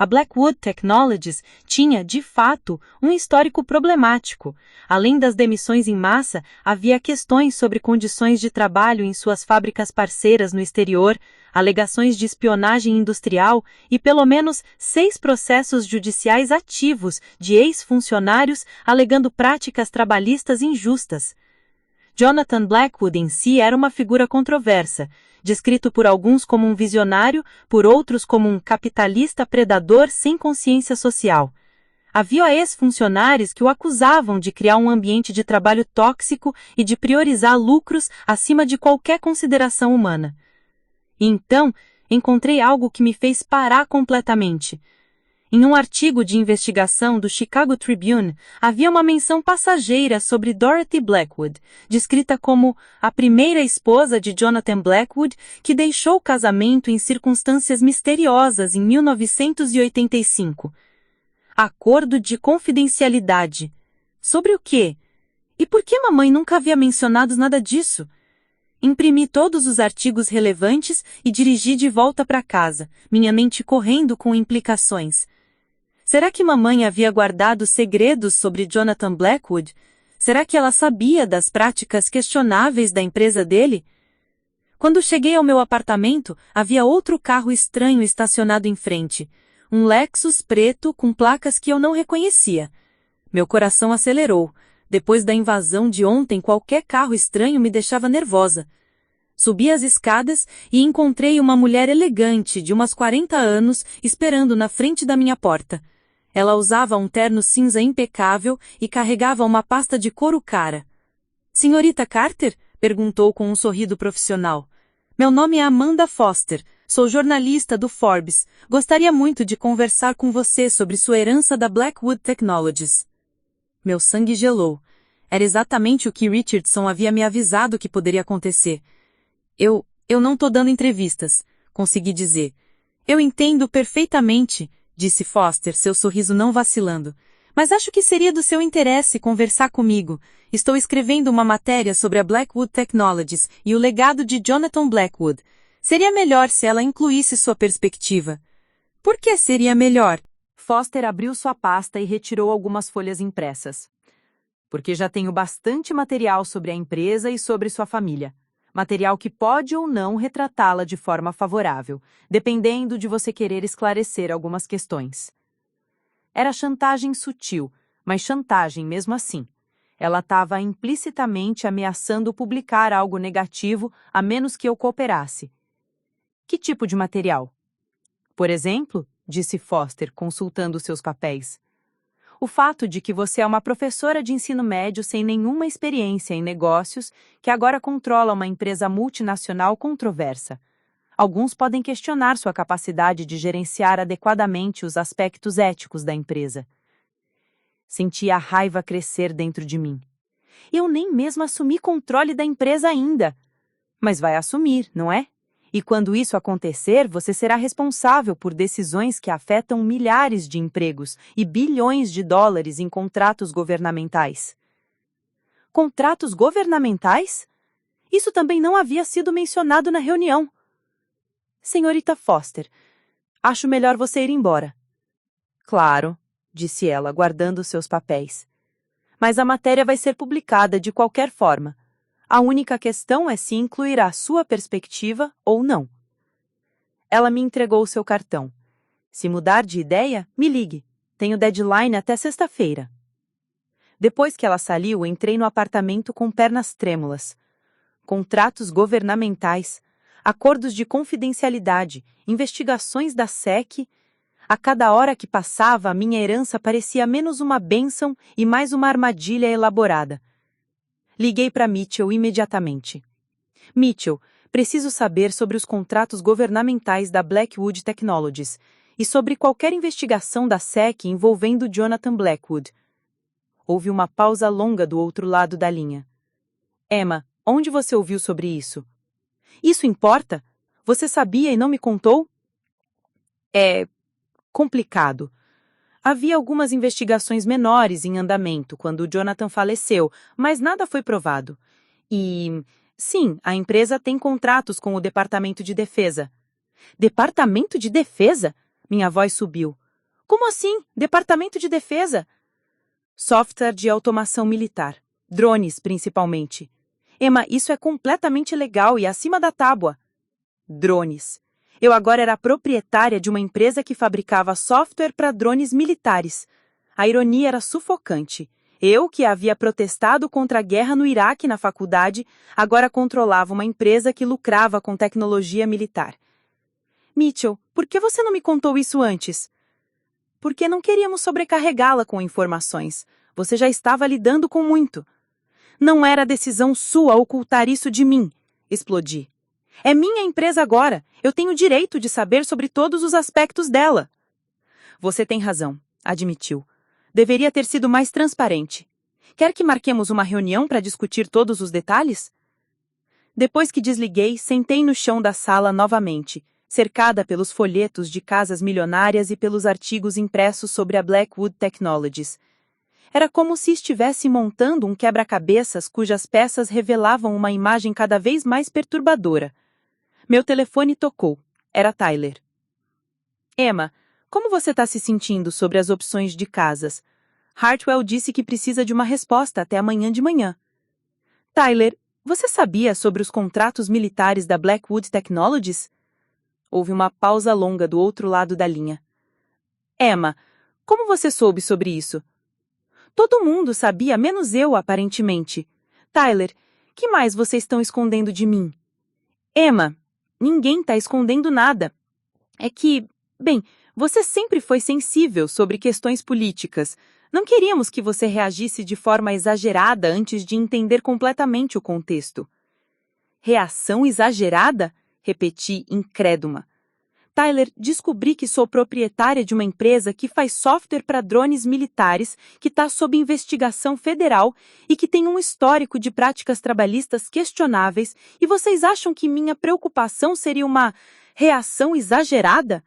A Blackwood Technologies tinha, de fato, um histórico problemático. Além das demissões em massa, havia questões sobre condições de trabalho em suas fábricas parceiras no exterior, alegações de espionagem industrial e pelo menos 6 processos judiciais ativos de ex-funcionários alegando práticas trabalhistas injustas. Jonathan Blackwood em si era uma figura controversa, descrito por alguns como um visionário, por outros como um capitalista predador sem consciência social. Havia ex-funcionários que o acusavam de criar um ambiente de trabalho tóxico e de priorizar lucros acima de qualquer consideração humana. E então, encontrei algo que me fez parar completamente. Em um artigo de investigação do Chicago Tribune, havia uma menção passageira sobre Dorothy Blackwood, descrita como a primeira esposa de Jonathan Blackwood, que deixou o casamento em circunstâncias misteriosas em 1985. Acordo de confidencialidade. Sobre o quê? E por que mamãe nunca havia mencionado nada disso? Imprimi todos os artigos relevantes e dirigi de volta para casa, minha mente correndo com implicações. Será que mamãe havia guardado segredos sobre Jonathan Blackwood? Será que ela sabia das práticas questionáveis da empresa dele? Quando cheguei ao meu apartamento, havia outro carro estranho estacionado em frente. Um Lexus preto com placas que eu não reconhecia. Meu coração acelerou. Depois da invasão de ontem, qualquer carro estranho me deixava nervosa. Subi as escadas e encontrei uma mulher elegante de umas 40 anos esperando na frente da minha porta. Ela usava um terno cinza impecável e carregava uma pasta de couro cara. Senhorita Carter? Perguntou com um sorriso profissional. Meu nome é Amanda Foster. Sou jornalista do Forbes. Gostaria muito de conversar com você sobre sua herança da Blackwood Technologies. Meu sangue gelou. Era exatamente o que Richardson havia me avisado que poderia acontecer. Eu não tô dando entrevistas, consegui dizer. Eu entendo perfeitamente, disse Foster, seu sorriso não vacilando. Mas acho que seria do seu interesse conversar comigo. Estou escrevendo uma matéria sobre a Blackwood Technologies e o legado de Jonathan Blackwood. Seria melhor se ela incluísse sua perspectiva. Por que seria melhor? Foster abriu sua pasta e retirou algumas folhas impressas. Porque já tenho bastante material sobre a empresa e sobre sua família. Material que pode ou não retratá-la de forma favorável, dependendo de você querer esclarecer algumas questões. Era chantagem sutil, mas chantagem mesmo assim. Ela estava implicitamente ameaçando publicar algo negativo a menos que eu cooperasse. Que tipo de material? Por exemplo, disse Foster, consultando seus papéis. O fato de que você é uma professora de ensino médio sem nenhuma experiência em negócios que agora controla uma empresa multinacional controversa. Alguns podem questionar sua capacidade de gerenciar adequadamente os aspectos éticos da empresa. Senti a raiva crescer dentro de mim. Eu nem mesmo assumi controle da empresa ainda. Mas vai assumir, não é? E quando isso acontecer, você será responsável por decisões que afetam milhares de empregos e bilhões de dólares em contratos governamentais. Contratos governamentais? Isso também não havia sido mencionado na reunião. Senhorita Foster, acho melhor você ir embora. Claro, disse ela, guardando seus papéis. Mas a matéria vai ser publicada de qualquer forma. A única questão é se incluirá sua perspectiva ou não. Ela me entregou seu cartão. Se mudar de ideia, me ligue. Tenho deadline até sexta-feira. Depois que ela saiu, entrei no apartamento com pernas trêmulas. Contratos governamentais, acordos de confidencialidade, investigações da SEC. A cada hora que passava, a minha herança parecia menos uma bênção e mais uma armadilha elaborada. Liguei para Mitchell imediatamente. Mitchell, preciso saber sobre os contratos governamentais da Blackwood Technologies e sobre qualquer investigação da SEC envolvendo Jonathan Blackwood. Houve uma pausa longa do outro lado da linha. Emma, onde você ouviu sobre isso? Isso importa? Você sabia e não me contou? É complicado. Havia algumas investigações menores em andamento quando Jonathan faleceu, mas nada foi provado. E, sim, a empresa tem contratos com o Departamento de Defesa. Departamento de Defesa? Minha voz subiu. Como assim? Departamento de Defesa? Software de automação militar. Drones, principalmente. Emma, isso é completamente legal e acima da tábua. Drones. Eu agora era proprietária de uma empresa que fabricava software para drones militares. A ironia era sufocante. Eu, que havia protestado contra a guerra no Iraque na faculdade, agora controlava uma empresa que lucrava com tecnologia militar. Mitchell, por que você não me contou isso antes? Porque não queríamos sobrecarregá-la com informações. Você já estava lidando com muito. Não era decisão sua ocultar isso de mim, explodi. É minha empresa agora. Eu tenho o direito de saber sobre todos os aspectos dela. Você tem razão, admitiu. Deveria ter sido mais transparente. Quer que marquemos uma reunião para discutir todos os detalhes? Depois que desliguei, sentei no chão da sala novamente, cercada pelos folhetos de casas milionárias e pelos artigos impressos sobre a Blackwood Technologies. Era como se estivesse montando um quebra-cabeças cujas peças revelavam uma imagem cada vez mais perturbadora. Meu telefone tocou. Era Tyler. Emma, como você está se sentindo sobre as opções de casas? Hartwell disse que precisa de uma resposta até amanhã de manhã. Tyler, você sabia sobre os contratos militares da Blackwood Technologies? Houve uma pausa longa do outro lado da linha. Emma, como você soube sobre isso? Todo mundo sabia, menos eu, aparentemente. Tyler, que mais vocês estão escondendo de mim? Emma, ninguém está escondendo nada. É que, bem, você sempre foi sensível sobre questões políticas. Não queríamos que você reagisse de forma exagerada antes de entender completamente o contexto. Reação exagerada? Repeti, incrédula. Tyler, descobri que sou proprietária de uma empresa que faz software para drones militares, que está sob investigação federal e que tem um histórico de práticas trabalhistas questionáveis, e vocês acham que minha preocupação seria uma reação exagerada?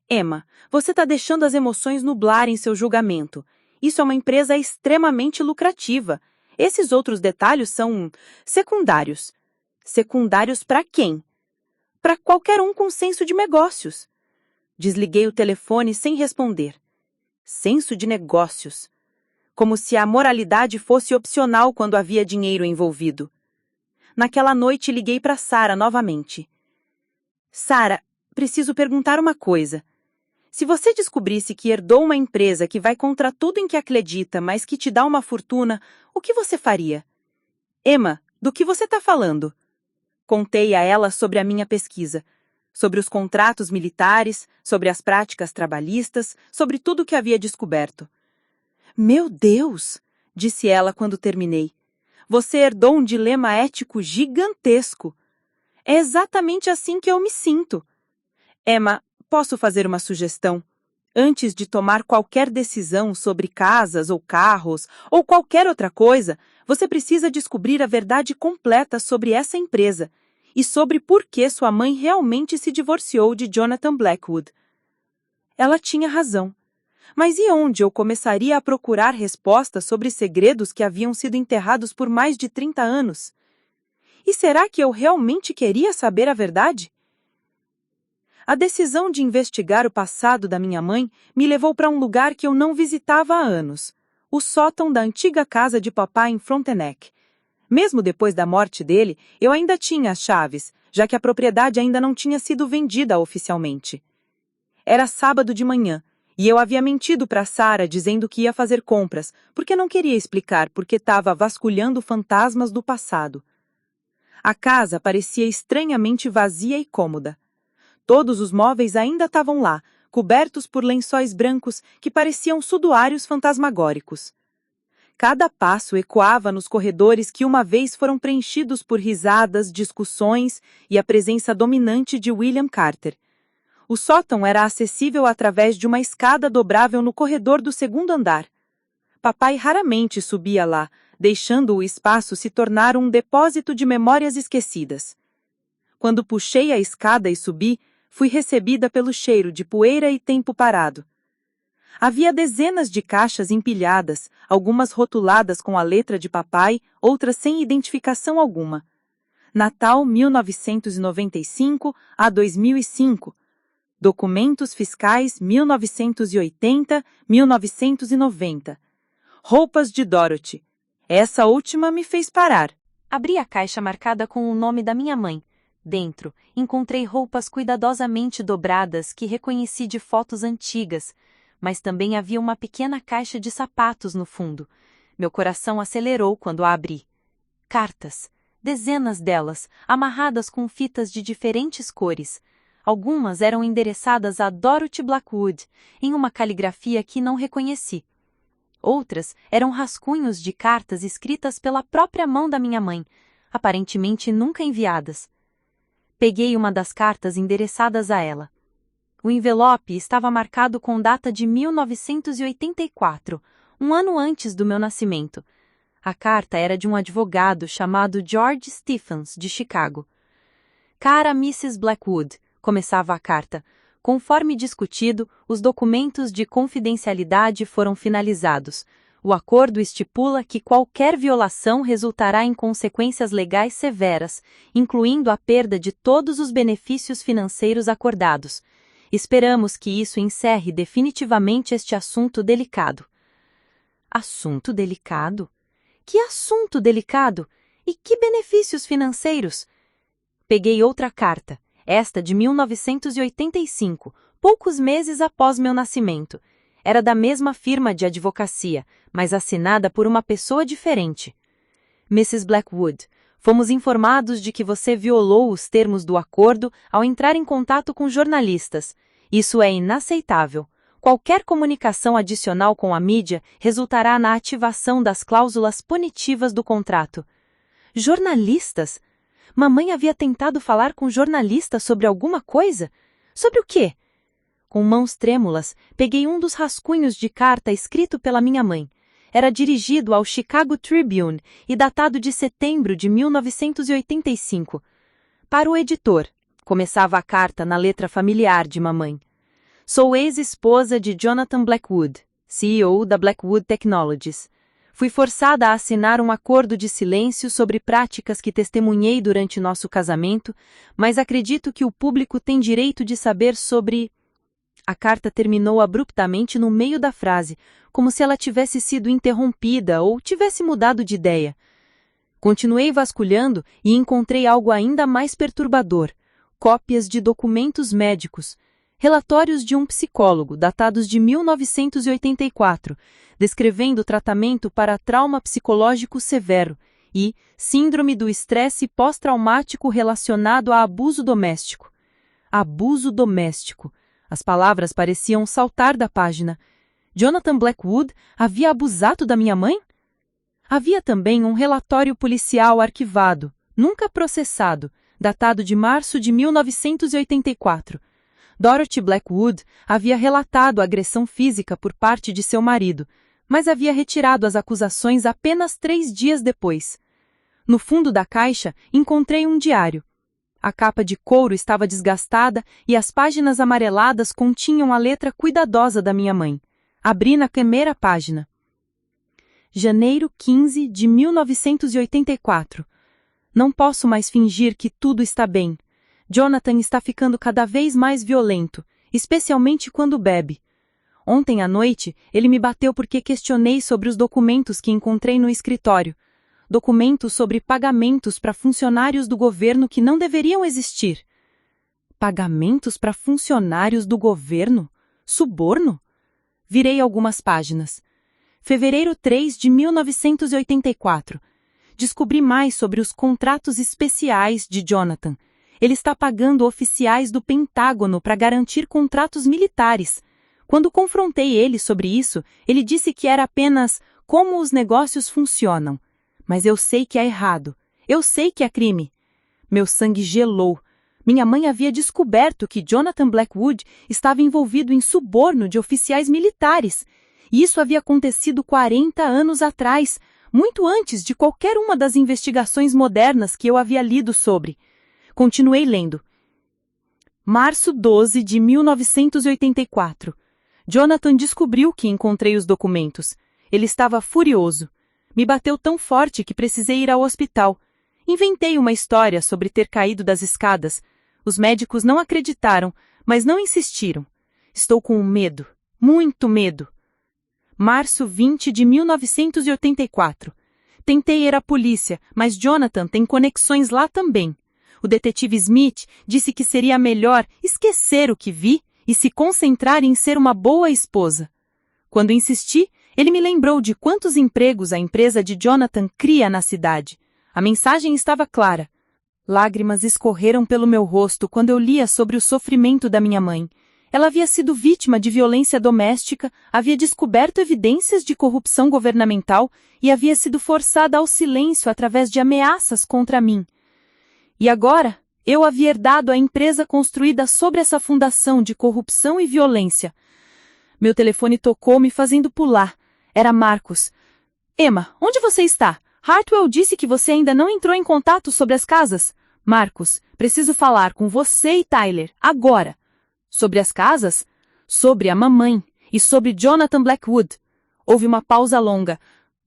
Emma, você está deixando as emoções nublarem seu julgamento. Isso é uma empresa extremamente lucrativa. Esses outros detalhes são secundários. Secundários para quem? Para qualquer um com senso de negócios. Desliguei o telefone sem responder. Senso de negócios. Como se a moralidade fosse opcional quando havia dinheiro envolvido. Naquela noite liguei para Sarah novamente. Sarah, preciso perguntar uma coisa. Se você descobrisse que herdou uma empresa que vai contra tudo em que acredita, mas que te dá uma fortuna, o que você faria? Emma, do que você está falando? Contei a ela sobre a minha pesquisa, sobre os contratos militares, sobre as práticas trabalhistas, sobre tudo o que havia descoberto. Meu Deus, disse ela quando terminei. Você herdou um dilema ético gigantesco. É exatamente assim que eu me sinto. Emma, posso fazer uma sugestão? Antes de tomar qualquer decisão sobre casas ou carros ou qualquer outra coisa, você precisa descobrir a verdade completa sobre essa empresa e sobre por que sua mãe realmente se divorciou de Jonathan Blackwood. Ela tinha razão. Mas e onde eu começaria a procurar respostas sobre segredos que haviam sido enterrados por mais de 30 anos? E será que eu realmente queria saber a verdade? A decisão de investigar o passado da minha mãe me levou para um lugar que eu não visitava há anos, o sótão da antiga casa de papai em Frontenac. Mesmo depois da morte dele, eu ainda tinha as chaves, já que a propriedade ainda não tinha sido vendida oficialmente. Era sábado de manhã, e eu havia mentido para Sarah dizendo que ia fazer compras, porque não queria explicar porque estava vasculhando fantasmas do passado. A casa parecia estranhamente vazia e cômoda. Todos os móveis ainda estavam lá, cobertos por lençóis brancos que pareciam sudoários fantasmagóricos. Cada passo ecoava nos corredores que uma vez foram preenchidos por risadas, discussões e a presença dominante de William Carter. O sótão era acessível através de uma escada dobrável no corredor do segundo andar. Papai raramente subia lá, deixando o espaço se tornar um depósito de memórias esquecidas. Quando puxei a escada e subi, fui recebida pelo cheiro de poeira e tempo parado. Havia dezenas de caixas empilhadas, algumas rotuladas com a letra de papai, outras sem identificação alguma. Natal 1995 a 2005. Documentos fiscais 1980-1990. Roupas de Dorothy. Essa última me fez parar. Abri a caixa marcada com o nome da minha mãe. Dentro, encontrei roupas cuidadosamente dobradas que reconheci de fotos antigas, mas também havia uma pequena caixa de sapatos no fundo. Meu coração acelerou quando a abri. Cartas. Dezenas delas, amarradas com fitas de diferentes cores. Algumas eram endereçadas a Dorothy Blackwood, em uma caligrafia que não reconheci. Outras eram rascunhos de cartas escritas pela própria mão da minha mãe, aparentemente nunca enviadas. Peguei uma das cartas endereçadas a ela. O envelope estava marcado com data de 1984, um ano antes do meu nascimento. A carta era de um advogado chamado George Stephens, de Chicago. Cara Mrs. Blackwood, começava a carta. Conforme discutido, os documentos de confidencialidade foram finalizados. O acordo estipula que qualquer violação resultará em consequências legais severas, incluindo a perda de todos os benefícios financeiros acordados. Esperamos que isso encerre definitivamente este assunto delicado. Assunto delicado? Que assunto delicado? E que benefícios financeiros? Peguei outra carta, esta de 1985, poucos meses após meu nascimento. Era da mesma firma de advocacia, mas assinada por uma pessoa diferente. Mrs. Blackwood, fomos informados de que você violou os termos do acordo ao entrar em contato com jornalistas. Isso é inaceitável. Qualquer comunicação adicional com a mídia resultará na ativação das cláusulas punitivas do contrato. Jornalistas? Mamãe havia tentado falar com jornalistas sobre alguma coisa? Sobre o quê? Com mãos trêmulas, peguei um dos rascunhos de carta escrito pela minha mãe. Era dirigido ao Chicago Tribune e datado de setembro de 1985. Para o editor, começava a carta na letra familiar de mamãe. Sou ex-esposa de Jonathan Blackwood, CEO da Blackwood Technologies. Fui forçada a assinar um acordo de silêncio sobre práticas que testemunhei durante nosso casamento, mas acredito que o público tem direito de saber sobre... A carta terminou abruptamente no meio da frase, como se ela tivesse sido interrompida ou tivesse mudado de ideia. Continuei vasculhando e encontrei algo ainda mais perturbador: cópias de documentos médicos, relatórios de um psicólogo datados de 1984, descrevendo tratamento para trauma psicológico severo e síndrome do estresse pós-traumático relacionado a abuso doméstico. Abuso doméstico. As palavras pareciam saltar da página. Jonathan Blackwood havia abusado da minha mãe? Havia também um relatório policial arquivado, nunca processado, datado de março de 1984. Dorothy Blackwood havia relatado a agressão física por parte de seu marido, mas havia retirado as acusações apenas 3 dias depois. No fundo da caixa, encontrei um diário. A capa de couro estava desgastada e as páginas amareladas continham a letra cuidadosa da minha mãe. Abri na primeira página. Janeiro 15 de 1984. Não posso mais fingir que tudo está bem. Jonathan está ficando cada vez mais violento, especialmente quando bebe. Ontem à noite, ele me bateu porque questionei sobre os documentos que encontrei no escritório. Documentos sobre pagamentos para funcionários do governo que não deveriam existir. Pagamentos para funcionários do governo? Suborno? Virei algumas páginas. Fevereiro 3 de 1984. Descobri mais sobre os contratos especiais de Jonathan. Ele está pagando oficiais do Pentágono para garantir contratos militares. Quando confrontei ele sobre isso, ele disse que era apenas como os negócios funcionam. Mas eu sei que é errado. Eu sei que é crime. Meu sangue gelou. Minha mãe havia descoberto que Jonathan Blackwood estava envolvido em suborno de oficiais militares. E isso havia acontecido 40 anos atrás, muito antes de qualquer uma das investigações modernas que eu havia lido sobre. Continuei lendo. Março 12 de 1984. Jonathan descobriu que encontrei os documentos. Ele estava furioso. Me bateu tão forte que precisei ir ao hospital. Inventei uma história sobre ter caído das escadas. Os médicos não acreditaram, Mas não insistiram. Estou com medo, muito medo. Março 20 de 1984. Tentei ir à polícia, mas Jonathan tem conexões lá também. O detetive Smith disse que seria melhor esquecer o que vi e se concentrar em ser uma boa esposa. Quando insisti, ele me lembrou de quantos empregos a empresa de Jonathan cria na cidade. A mensagem estava clara. Lágrimas escorreram pelo meu rosto quando eu lia sobre o sofrimento da minha mãe. Ela havia sido vítima de violência doméstica, havia descoberto evidências de corrupção governamental e havia sido forçada ao silêncio através de ameaças contra mim. E agora, eu havia herdado a empresa construída sobre essa fundação de corrupção e violência. Meu telefone tocou me fazendo pular. Era Marcos. Emma, onde você está? Hartwell disse que você ainda não entrou em contato sobre as casas. Marcos, preciso falar com você e Tyler, agora. Sobre as casas? Sobre a mamãe e sobre Jonathan Blackwood. Houve uma pausa longa.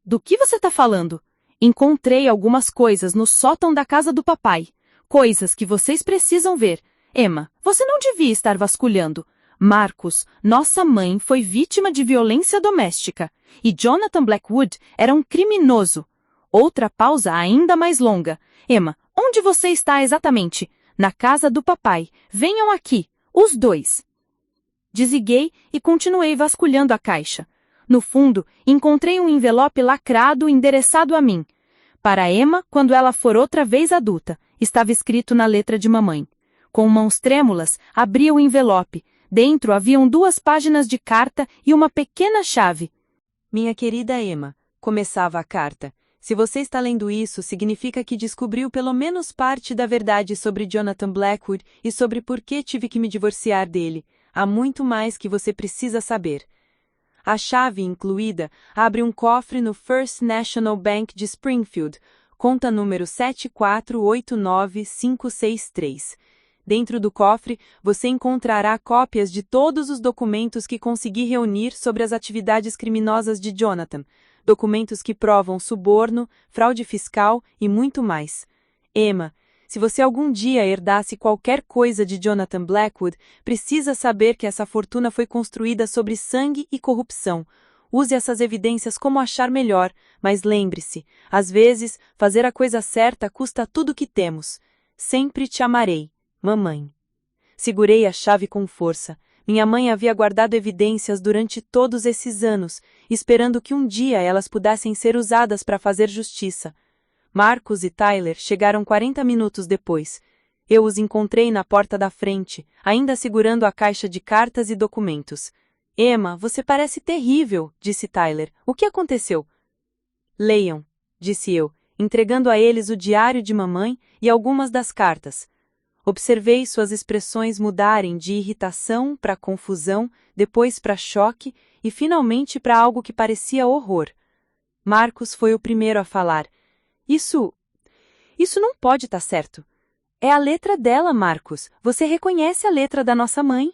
Do que você está falando? Encontrei algumas coisas no sótão da casa do papai. Coisas que vocês precisam ver. Emma, você não devia estar vasculhando. Marcos, nossa mãe foi vítima de violência doméstica. E Jonathan Blackwood era um criminoso. Outra pausa ainda mais longa. Emma, onde você está exatamente? Na casa do papai. Venham aqui. Os dois. Desliguei e continuei vasculhando a caixa. No fundo, encontrei um envelope lacrado endereçado a mim. Para Emma, quando ela for outra vez adulta, estava escrito na letra de mamãe. Com mãos trêmulas, abri o envelope. Dentro haviam 2 páginas de carta e uma pequena chave. Minha querida Emma, começava a carta. Se você está lendo isso, significa que descobriu pelo menos parte da verdade sobre Jonathan Blackwood e sobre por que tive que me divorciar dele. Há muito mais que você precisa saber. A chave incluída abre um cofre no First National Bank de Springfield, conta número 7489563. Dentro do cofre, você encontrará cópias de todos os documentos que consegui reunir sobre as atividades criminosas de Jonathan. Documentos que provam suborno, fraude fiscal e muito mais. Emma, se você algum dia herdasse qualquer coisa de Jonathan Blackwood, precisa saber que essa fortuna foi construída sobre sangue e corrupção. Use essas evidências como achar melhor, mas lembre-se, às vezes, fazer a coisa certa custa tudo que temos. Sempre te amarei, mamãe. Segurei a chave com força. Minha mãe havia guardado evidências durante todos esses anos, esperando que um dia elas pudessem ser usadas para fazer justiça. Marcos e Tyler chegaram 40 minutos depois. Eu os encontrei na porta da frente, ainda segurando a caixa de cartas e documentos. Emma, você parece terrível, disse Tyler. O que aconteceu? Leiam, disse eu, entregando a eles o diário de mamãe e algumas das cartas. Observei suas expressões mudarem de irritação para confusão, depois para choque e finalmente para algo que parecia horror. Marcos foi o primeiro a falar. Isso não pode estar certo. É a letra dela, Marcos. Você reconhece a letra da nossa mãe?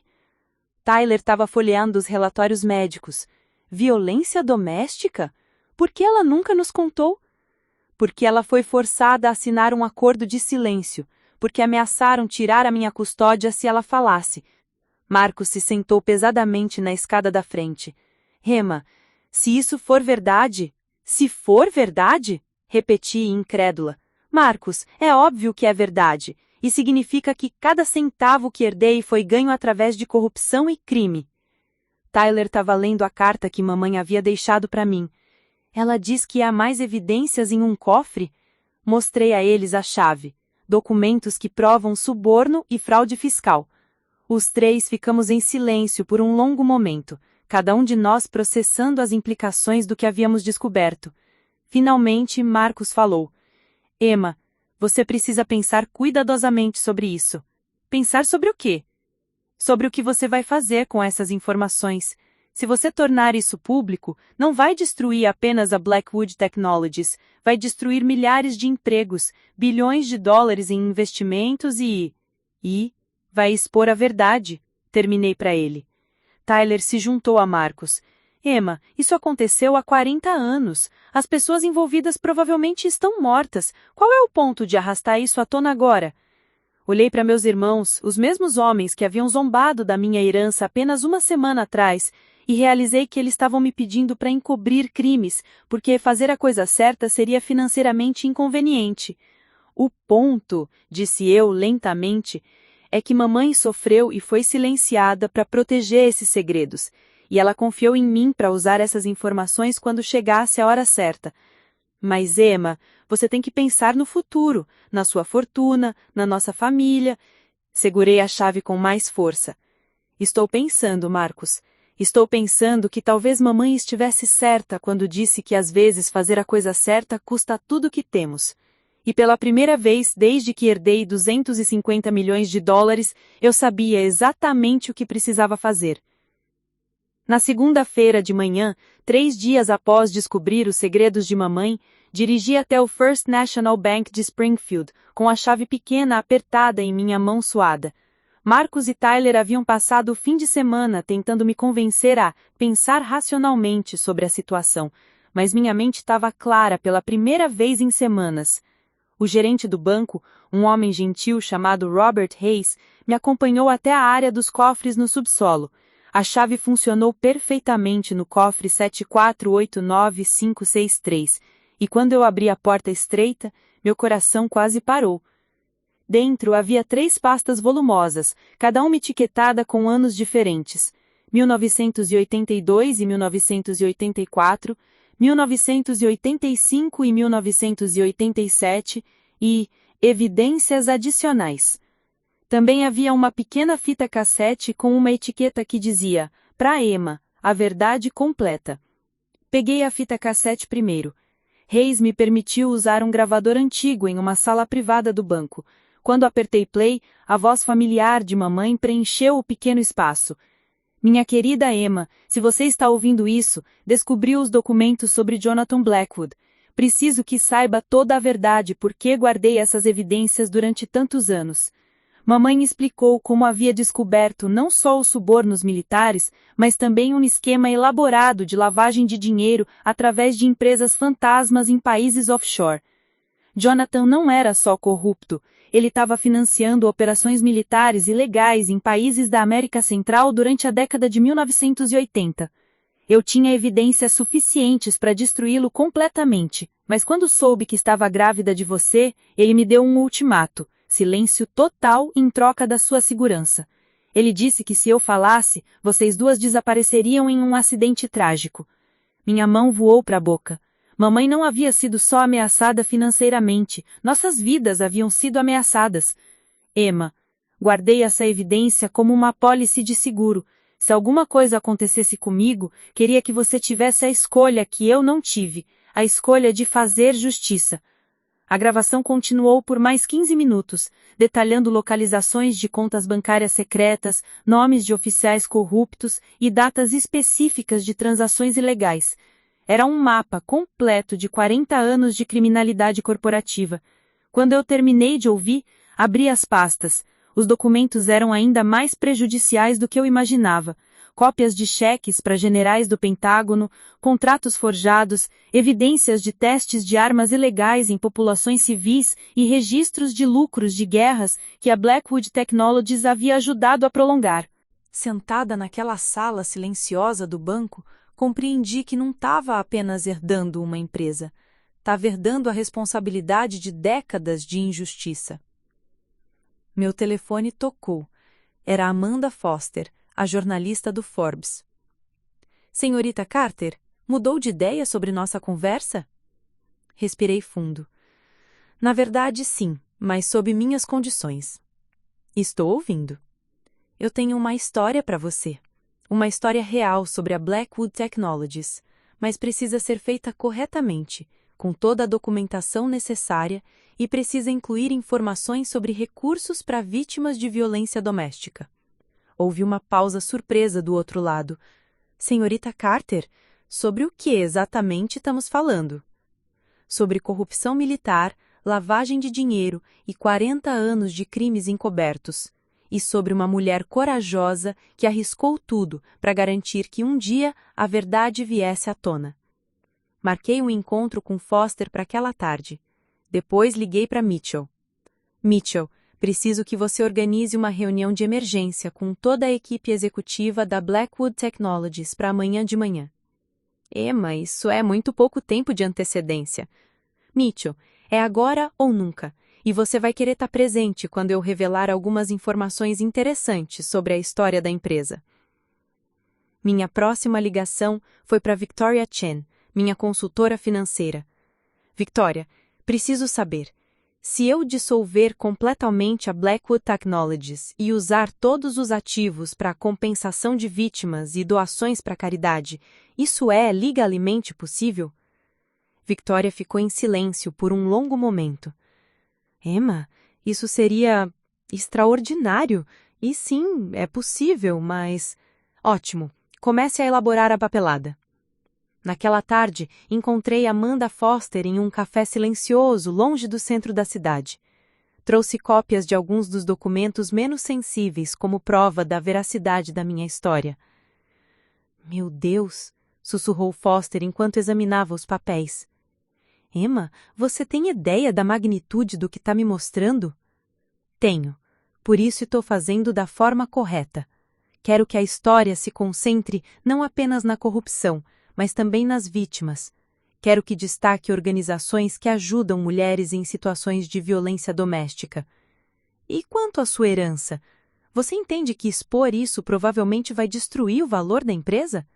Tyler estava folheando os relatórios médicos. Violência doméstica? Por que ela nunca nos contou? Porque ela foi forçada a assinar um acordo de silêncio. Porque ameaçaram tirar a minha custódia se ela falasse. Marcos se sentou pesadamente na escada da frente. Emma, se isso for verdade... Se for verdade? Repeti incrédula. Marcos, é óbvio que é verdade. E significa que cada centavo que herdei foi ganho através de corrupção e crime. Tyler estava lendo a carta que mamãe havia deixado para mim. Ela diz que há mais evidências em um cofre? Mostrei a eles a chave. Documentos que provam suborno e fraude fiscal. Os 3 ficamos em silêncio por um longo momento, cada um de nós processando as implicações do que havíamos descoberto. Finalmente, Marcos falou. Emma, você precisa pensar cuidadosamente sobre isso. Pensar sobre o quê? Sobre o que você vai fazer com essas informações. Se você tornar isso público, não vai destruir apenas a Blackwood Technologies, vai destruir milhares de empregos, bilhões de dólares em investimentos e vai expor a verdade, terminei para ele. Tyler se juntou a Marcos. Emma, isso aconteceu há 40 anos. As pessoas envolvidas provavelmente estão mortas. Qual é o ponto de arrastar isso à tona agora? Olhei para meus irmãos, os mesmos homens que haviam zombado da minha herança apenas uma semana atrás, e realizei que eles estavam me pedindo para encobrir crimes, porque fazer a coisa certa seria financeiramente inconveniente. O ponto, disse eu lentamente, é que mamãe sofreu e foi silenciada para proteger esses segredos, e ela confiou em mim para usar essas informações quando chegasse a hora certa. Mas, Emma, você tem que pensar no futuro, na sua fortuna, na nossa família. Segurei a chave com mais força. Estou pensando, Marcos. Estou pensando que talvez mamãe estivesse certa quando disse que às vezes fazer a coisa certa custa tudo o que temos. E pela primeira vez desde que herdei 250 milhões de dólares, eu sabia exatamente o que precisava fazer. Na segunda-feira de manhã, 3 dias após descobrir os segredos de mamãe, dirigi até o First National Bank de Springfield, com a chave pequena apertada em minha mão suada. Marcos e Tyler haviam passado o fim de semana tentando me convencer a pensar racionalmente sobre a situação, mas minha mente estava clara pela primeira vez em semanas. O gerente do banco, um homem gentil chamado Robert Hayes, me acompanhou até a área dos cofres no subsolo. A chave funcionou perfeitamente no cofre 7489563, e quando eu abri a porta estreita, meu coração quase parou. Dentro havia 3 pastas volumosas, cada uma etiquetada com anos diferentes: 1982 e 1984, 1985 e 1987 e evidências adicionais. Também havia uma pequena fita cassete com uma etiqueta que dizia: "Pra Emma, a verdade completa". Peguei a fita cassete primeiro. Hayes me permitiu usar um gravador antigo em uma sala privada do banco. Quando apertei play, a voz familiar de mamãe preencheu o pequeno espaço. "Minha querida Emma, se você está ouvindo isso, descobriu os documentos sobre Jonathan Blackwood. Preciso que saiba toda a verdade porque guardei essas evidências durante tantos anos." Mamãe explicou como havia descoberto não só os subornos militares, mas também um esquema elaborado de lavagem de dinheiro através de empresas fantasmas em países offshore. Jonathan não era só corrupto, ele estava financiando operações militares ilegais em países da América Central durante a década de 1980. Eu tinha evidências suficientes para destruí-lo completamente, mas quando soube que estava grávida de você, ele me deu um ultimato: silêncio total em troca da sua segurança. Ele disse que se eu falasse, vocês duas desapareceriam em um acidente trágico. Minha mão voou para a boca. Mamãe não havia sido só ameaçada financeiramente, nossas vidas haviam sido ameaçadas. Emma, guardei essa evidência como uma apólice de seguro. Se alguma coisa acontecesse comigo, queria que você tivesse a escolha que eu não tive, a escolha de fazer justiça. A gravação continuou por mais 15 minutos, detalhando localizações de contas bancárias secretas, nomes de oficiais corruptos e datas específicas de transações ilegais. Era um mapa completo de 40 anos de criminalidade corporativa. Quando eu terminei de ouvir, abri as pastas. Os documentos eram ainda mais prejudiciais do que eu imaginava. Cópias de cheques para generais do Pentágono, contratos forjados, evidências de testes de armas ilegais em populações civis e registros de lucros de guerras que a Blackwood Technologies havia ajudado a prolongar. Sentada naquela sala silenciosa do banco, compreendi que não estava apenas herdando uma empresa, estava herdando a responsabilidade de décadas de injustiça. Meu telefone tocou. Era Amanda Foster, a jornalista do Forbes. "Senhorita Carter, mudou de ideia sobre nossa conversa?" Respirei fundo. "Na verdade, sim, mas sob minhas condições." "Estou ouvindo." "Eu tenho uma história para você. Uma história real sobre a Blackwood Technologies, mas precisa ser feita corretamente, com toda a documentação necessária e precisa incluir informações sobre recursos para vítimas de violência doméstica." Houve uma pausa surpresa do outro lado. "Senhorita Carter, sobre o que exatamente estamos falando?" "Sobre corrupção militar, lavagem de dinheiro e 40 anos de crimes encobertos. E sobre uma mulher corajosa que arriscou tudo para garantir que um dia a verdade viesse à tona." Marquei um encontro com Foster para aquela tarde. Depois liguei para Mitchell. "Mitchell, Preciso que você organize uma reunião de emergência com toda a equipe executiva da Blackwood Technologies para amanhã de manhã. Emma, isso é muito pouco tempo de antecedência. Mitchell, é agora ou nunca, e você vai querer estar presente quando eu revelar algumas informações interessantes sobre a história da empresa. Minha próxima ligação foi para Victoria Chen, minha consultora financeira. Victoria, preciso saber, se eu dissolver completamente a Blackwood Technologies e usar todos os ativos para compensação de vítimas e doações para caridade, isso é legalmente possível? Victoria ficou em silêncio por um longo momento. Emma, isso seria extraordinário. E sim, é possível, mas... Ótimo, comece a elaborar a papelada. Naquela tarde, encontrei Amanda Foster em um café silencioso, longe do centro da cidade. Trouxe cópias de alguns dos documentos menos sensíveis como prova da veracidade da minha história. Meu Deus, sussurrou Foster enquanto examinava os papéis. Emma, você tem ideia da magnitude do que está me mostrando? Tenho. Por isso estou fazendo da forma correta. Quero que a história se concentre não apenas na corrupção, mas também nas vítimas. Quero que destaque organizações que ajudam mulheres em situações de violência doméstica. E quanto à sua herança? Você entende que expor isso provavelmente vai destruir o valor da empresa?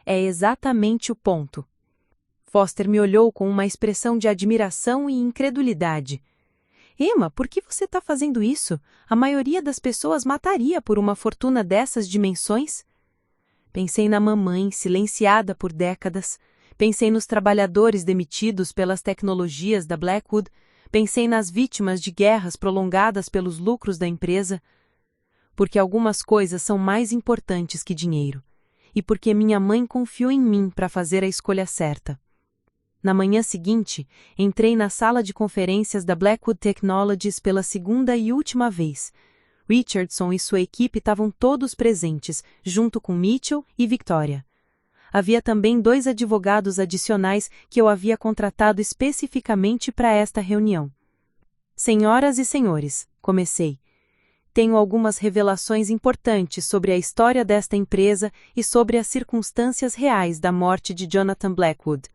É exatamente o ponto. Foster me olhou com uma expressão de admiração e incredulidade. Emma, por que você está fazendo isso? A maioria das pessoas mataria por uma fortuna dessas dimensões? Pensei na mamãe, silenciada por décadas. Pensei nos trabalhadores demitidos pelas tecnologias da Blackwood. Pensei nas vítimas de guerras prolongadas pelos lucros da empresa. Porque algumas coisas são mais importantes que dinheiro. E porque minha mãe confiou em mim para fazer a escolha certa. Na manhã seguinte, entrei na sala de conferências da Blackwood Technologies pela segunda e última vez. Richardson e sua equipe estavam todos presentes, junto com Mitchell e Victoria. Havia também 2 advogados adicionais que eu havia contratado especificamente para esta reunião. Senhoras e senhores, comecei. Tenho algumas revelações importantes sobre a história desta empresa e sobre as circunstâncias reais da morte de Jonathan Blackwood.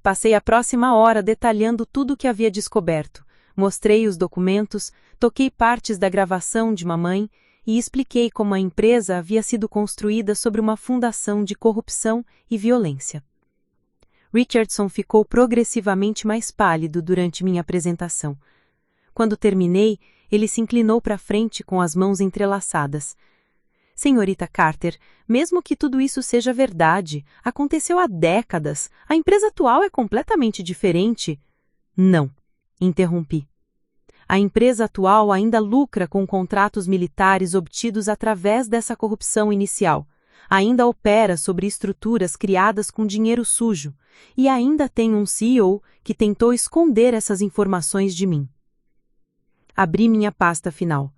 Passei a próxima hora detalhando tudo o que havia descoberto. Mostrei os documentos, toquei partes da gravação de mamãe e expliquei como a empresa havia sido construída sobre uma fundação de corrupção e violência. Richardson ficou progressivamente mais pálido durante minha apresentação. Quando terminei, ele se inclinou para frente com as mãos entrelaçadas. Senhorita Carter, mesmo que tudo isso seja verdade, aconteceu há décadas. A empresa atual é completamente diferente. Não, interrompi. A empresa atual ainda lucra com contratos militares obtidos através dessa corrupção inicial. Ainda opera sobre estruturas criadas com dinheiro sujo. E ainda tem um CEO que tentou esconder essas informações de mim. Abri minha pasta final.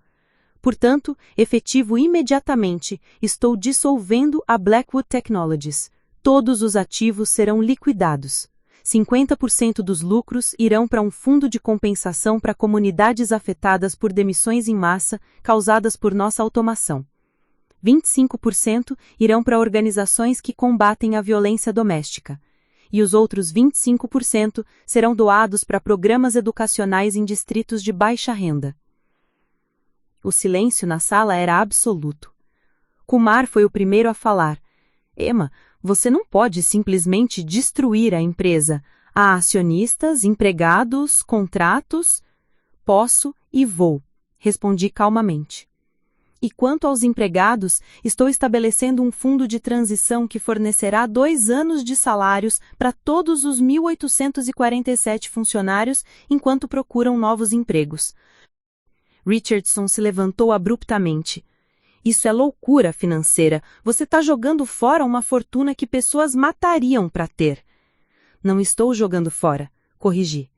Portanto, efetivo imediatamente, estou dissolvendo a Blackwood Technologies. Todos os ativos serão liquidados. 50% dos lucros irão para um fundo de compensação para comunidades afetadas por demissões em massa causadas por nossa automação. 25% irão para organizações que combatem a violência doméstica. E os outros 25% serão doados para programas educacionais em distritos de baixa renda. O silêncio na sala era absoluto. Kumar foi o primeiro a falar. Emma, você não pode simplesmente destruir a empresa. Há acionistas, empregados, contratos. Posso e vou, respondi calmamente. E quanto aos empregados, estou estabelecendo um fundo de transição que fornecerá 2 anos de salários para todos os 1.847 funcionários enquanto procuram novos empregos. Richardson se levantou abruptamente. Isso é loucura financeira. Você está jogando fora uma fortuna que pessoas matariam para ter. Não estou jogando fora, corrigi.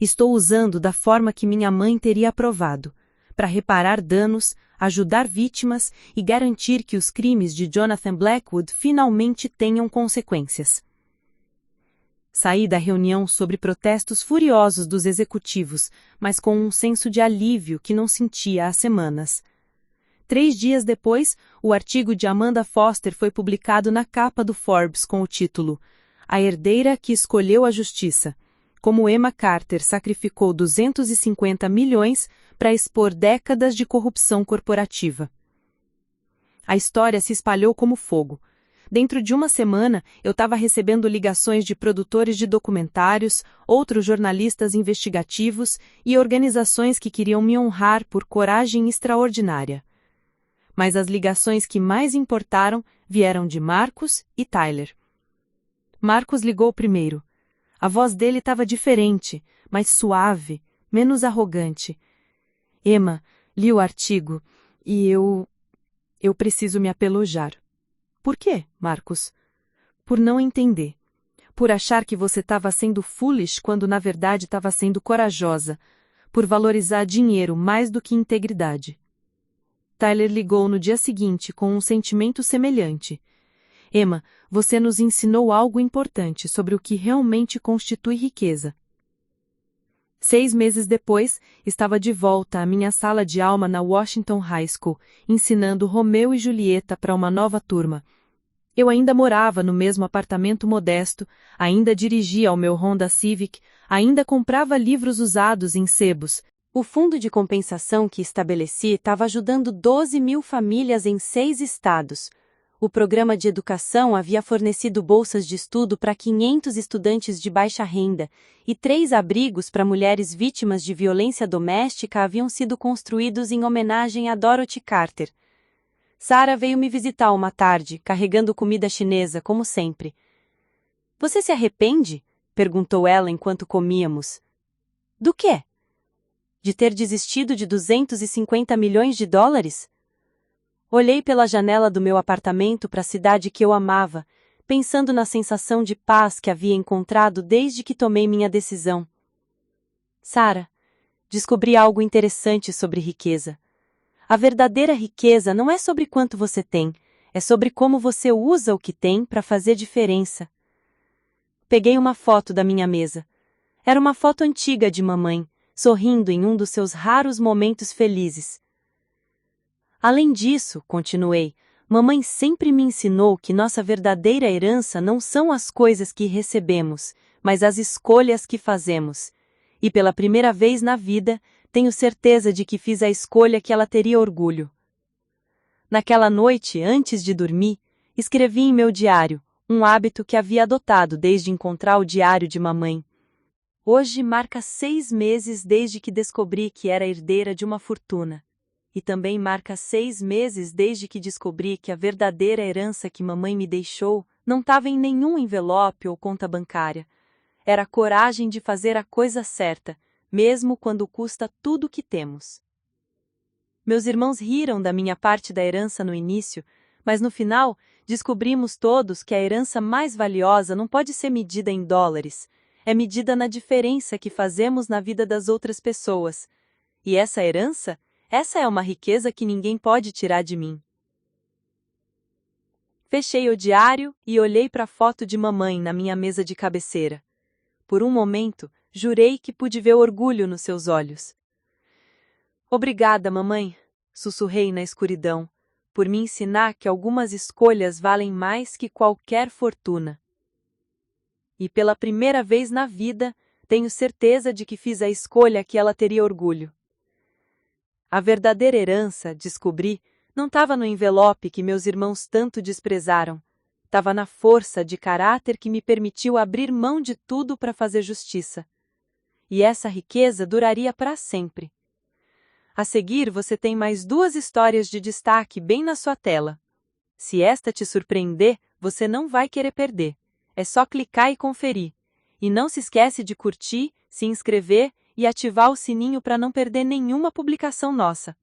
Estou usando da forma que minha mãe teria aprovado, para reparar danos, ajudar vítimas e garantir que os crimes de Jonathan Blackwood finalmente tenham consequências. Saí da reunião sob protestos furiosos dos executivos, mas com um senso de alívio que não sentia há semanas. 3 dias depois, o artigo de Amanda Foster foi publicado na capa do Forbes com o título A Herdeira que Escolheu a Justiça. Como Emma Carter sacrificou 250 milhões para expor décadas de corrupção corporativa. A história se espalhou como fogo. Dentro de uma semana, eu estava recebendo ligações de produtores de documentários, outros jornalistas investigativos e organizações que queriam me honrar por coragem extraordinária. Mas as ligações que mais importaram vieram de Marcus e Tyler. Marcus ligou primeiro. A voz dele estava diferente, mais suave, menos arrogante. Emma, li o artigo e eu preciso me apelojar. Por quê, Marcus? Por não entender. Por achar que você estava sendo foolish quando na verdade estava sendo corajosa. Por valorizar dinheiro mais do que integridade. Tyler ligou no dia seguinte com um sentimento semelhante. Emma, você nos ensinou algo importante sobre o que realmente constitui riqueza. 6 meses depois, estava de volta à minha sala de aula na Washington High School, ensinando Romeu e Julieta para uma nova turma. Eu ainda morava no mesmo apartamento modesto, ainda dirigia o meu Honda Civic, ainda comprava livros usados em sebos. O fundo de compensação que estabeleci estava ajudando 12 mil famílias em 6 estados. O programa de educação havia fornecido bolsas de estudo para 500 estudantes de baixa renda, e 3 abrigos para mulheres vítimas de violência doméstica haviam sido construídos em homenagem a Dorothy Carter. Sarah veio me visitar uma tarde, carregando comida chinesa, como sempre. — Você se arrepende? Perguntou ela enquanto comíamos. — Do quê? De ter desistido de 250 milhões de dólares? Olhei pela janela do meu apartamento para a cidade que eu amava, pensando na sensação de paz que havia encontrado desde que tomei minha decisão. Sarah, descobri algo interessante sobre riqueza. A verdadeira riqueza não é sobre quanto você tem, é sobre como você usa o que tem para fazer diferença. Peguei uma foto da minha mesa. Era uma foto antiga de mamãe, sorrindo em um dos seus raros momentos felizes. Além disso, continuei, mamãe sempre me ensinou que nossa verdadeira herança não são as coisas que recebemos, mas as escolhas que fazemos. E pela primeira vez na vida, tenho certeza de que fiz a escolha que ela teria orgulho. Naquela noite, antes de dormir, escrevi em meu diário, um hábito que havia adotado desde encontrar o diário de mamãe. Hoje marca 6 meses desde que descobri que era herdeira de uma fortuna. E também marca 6 meses desde que descobri que a verdadeira herança que mamãe me deixou não estava em nenhum envelope ou conta bancária. Era a coragem de fazer a coisa certa, mesmo quando custa tudo o que temos. Meus irmãos riram da minha parte da herança no início, mas no final descobrimos todos que a herança mais valiosa não pode ser medida em dólares, é medida na diferença que fazemos na vida das outras pessoas. E essa herança? Essa é uma riqueza que ninguém pode tirar de mim. Fechei o diário e olhei para a foto de mamãe na minha mesa de cabeceira. Por um momento, jurei que pude ver orgulho nos seus olhos. Obrigada, mamãe, sussurrei na escuridão, por me ensinar que algumas escolhas valem mais que qualquer fortuna. E pela primeira vez na vida, tenho certeza de que fiz a escolha que ela teria orgulho. A verdadeira herança, descobri, não estava no envelope que meus irmãos tanto desprezaram. Estava na força de caráter que me permitiu abrir mão de tudo para fazer justiça. E essa riqueza duraria para sempre. A seguir, você tem mais 2 histórias de destaque bem na sua tela. Se esta te surpreender, você não vai querer perder. É só clicar e conferir. E não se esquece de curtir, se inscrever e ativar o sininho para não perder nenhuma publicação nossa.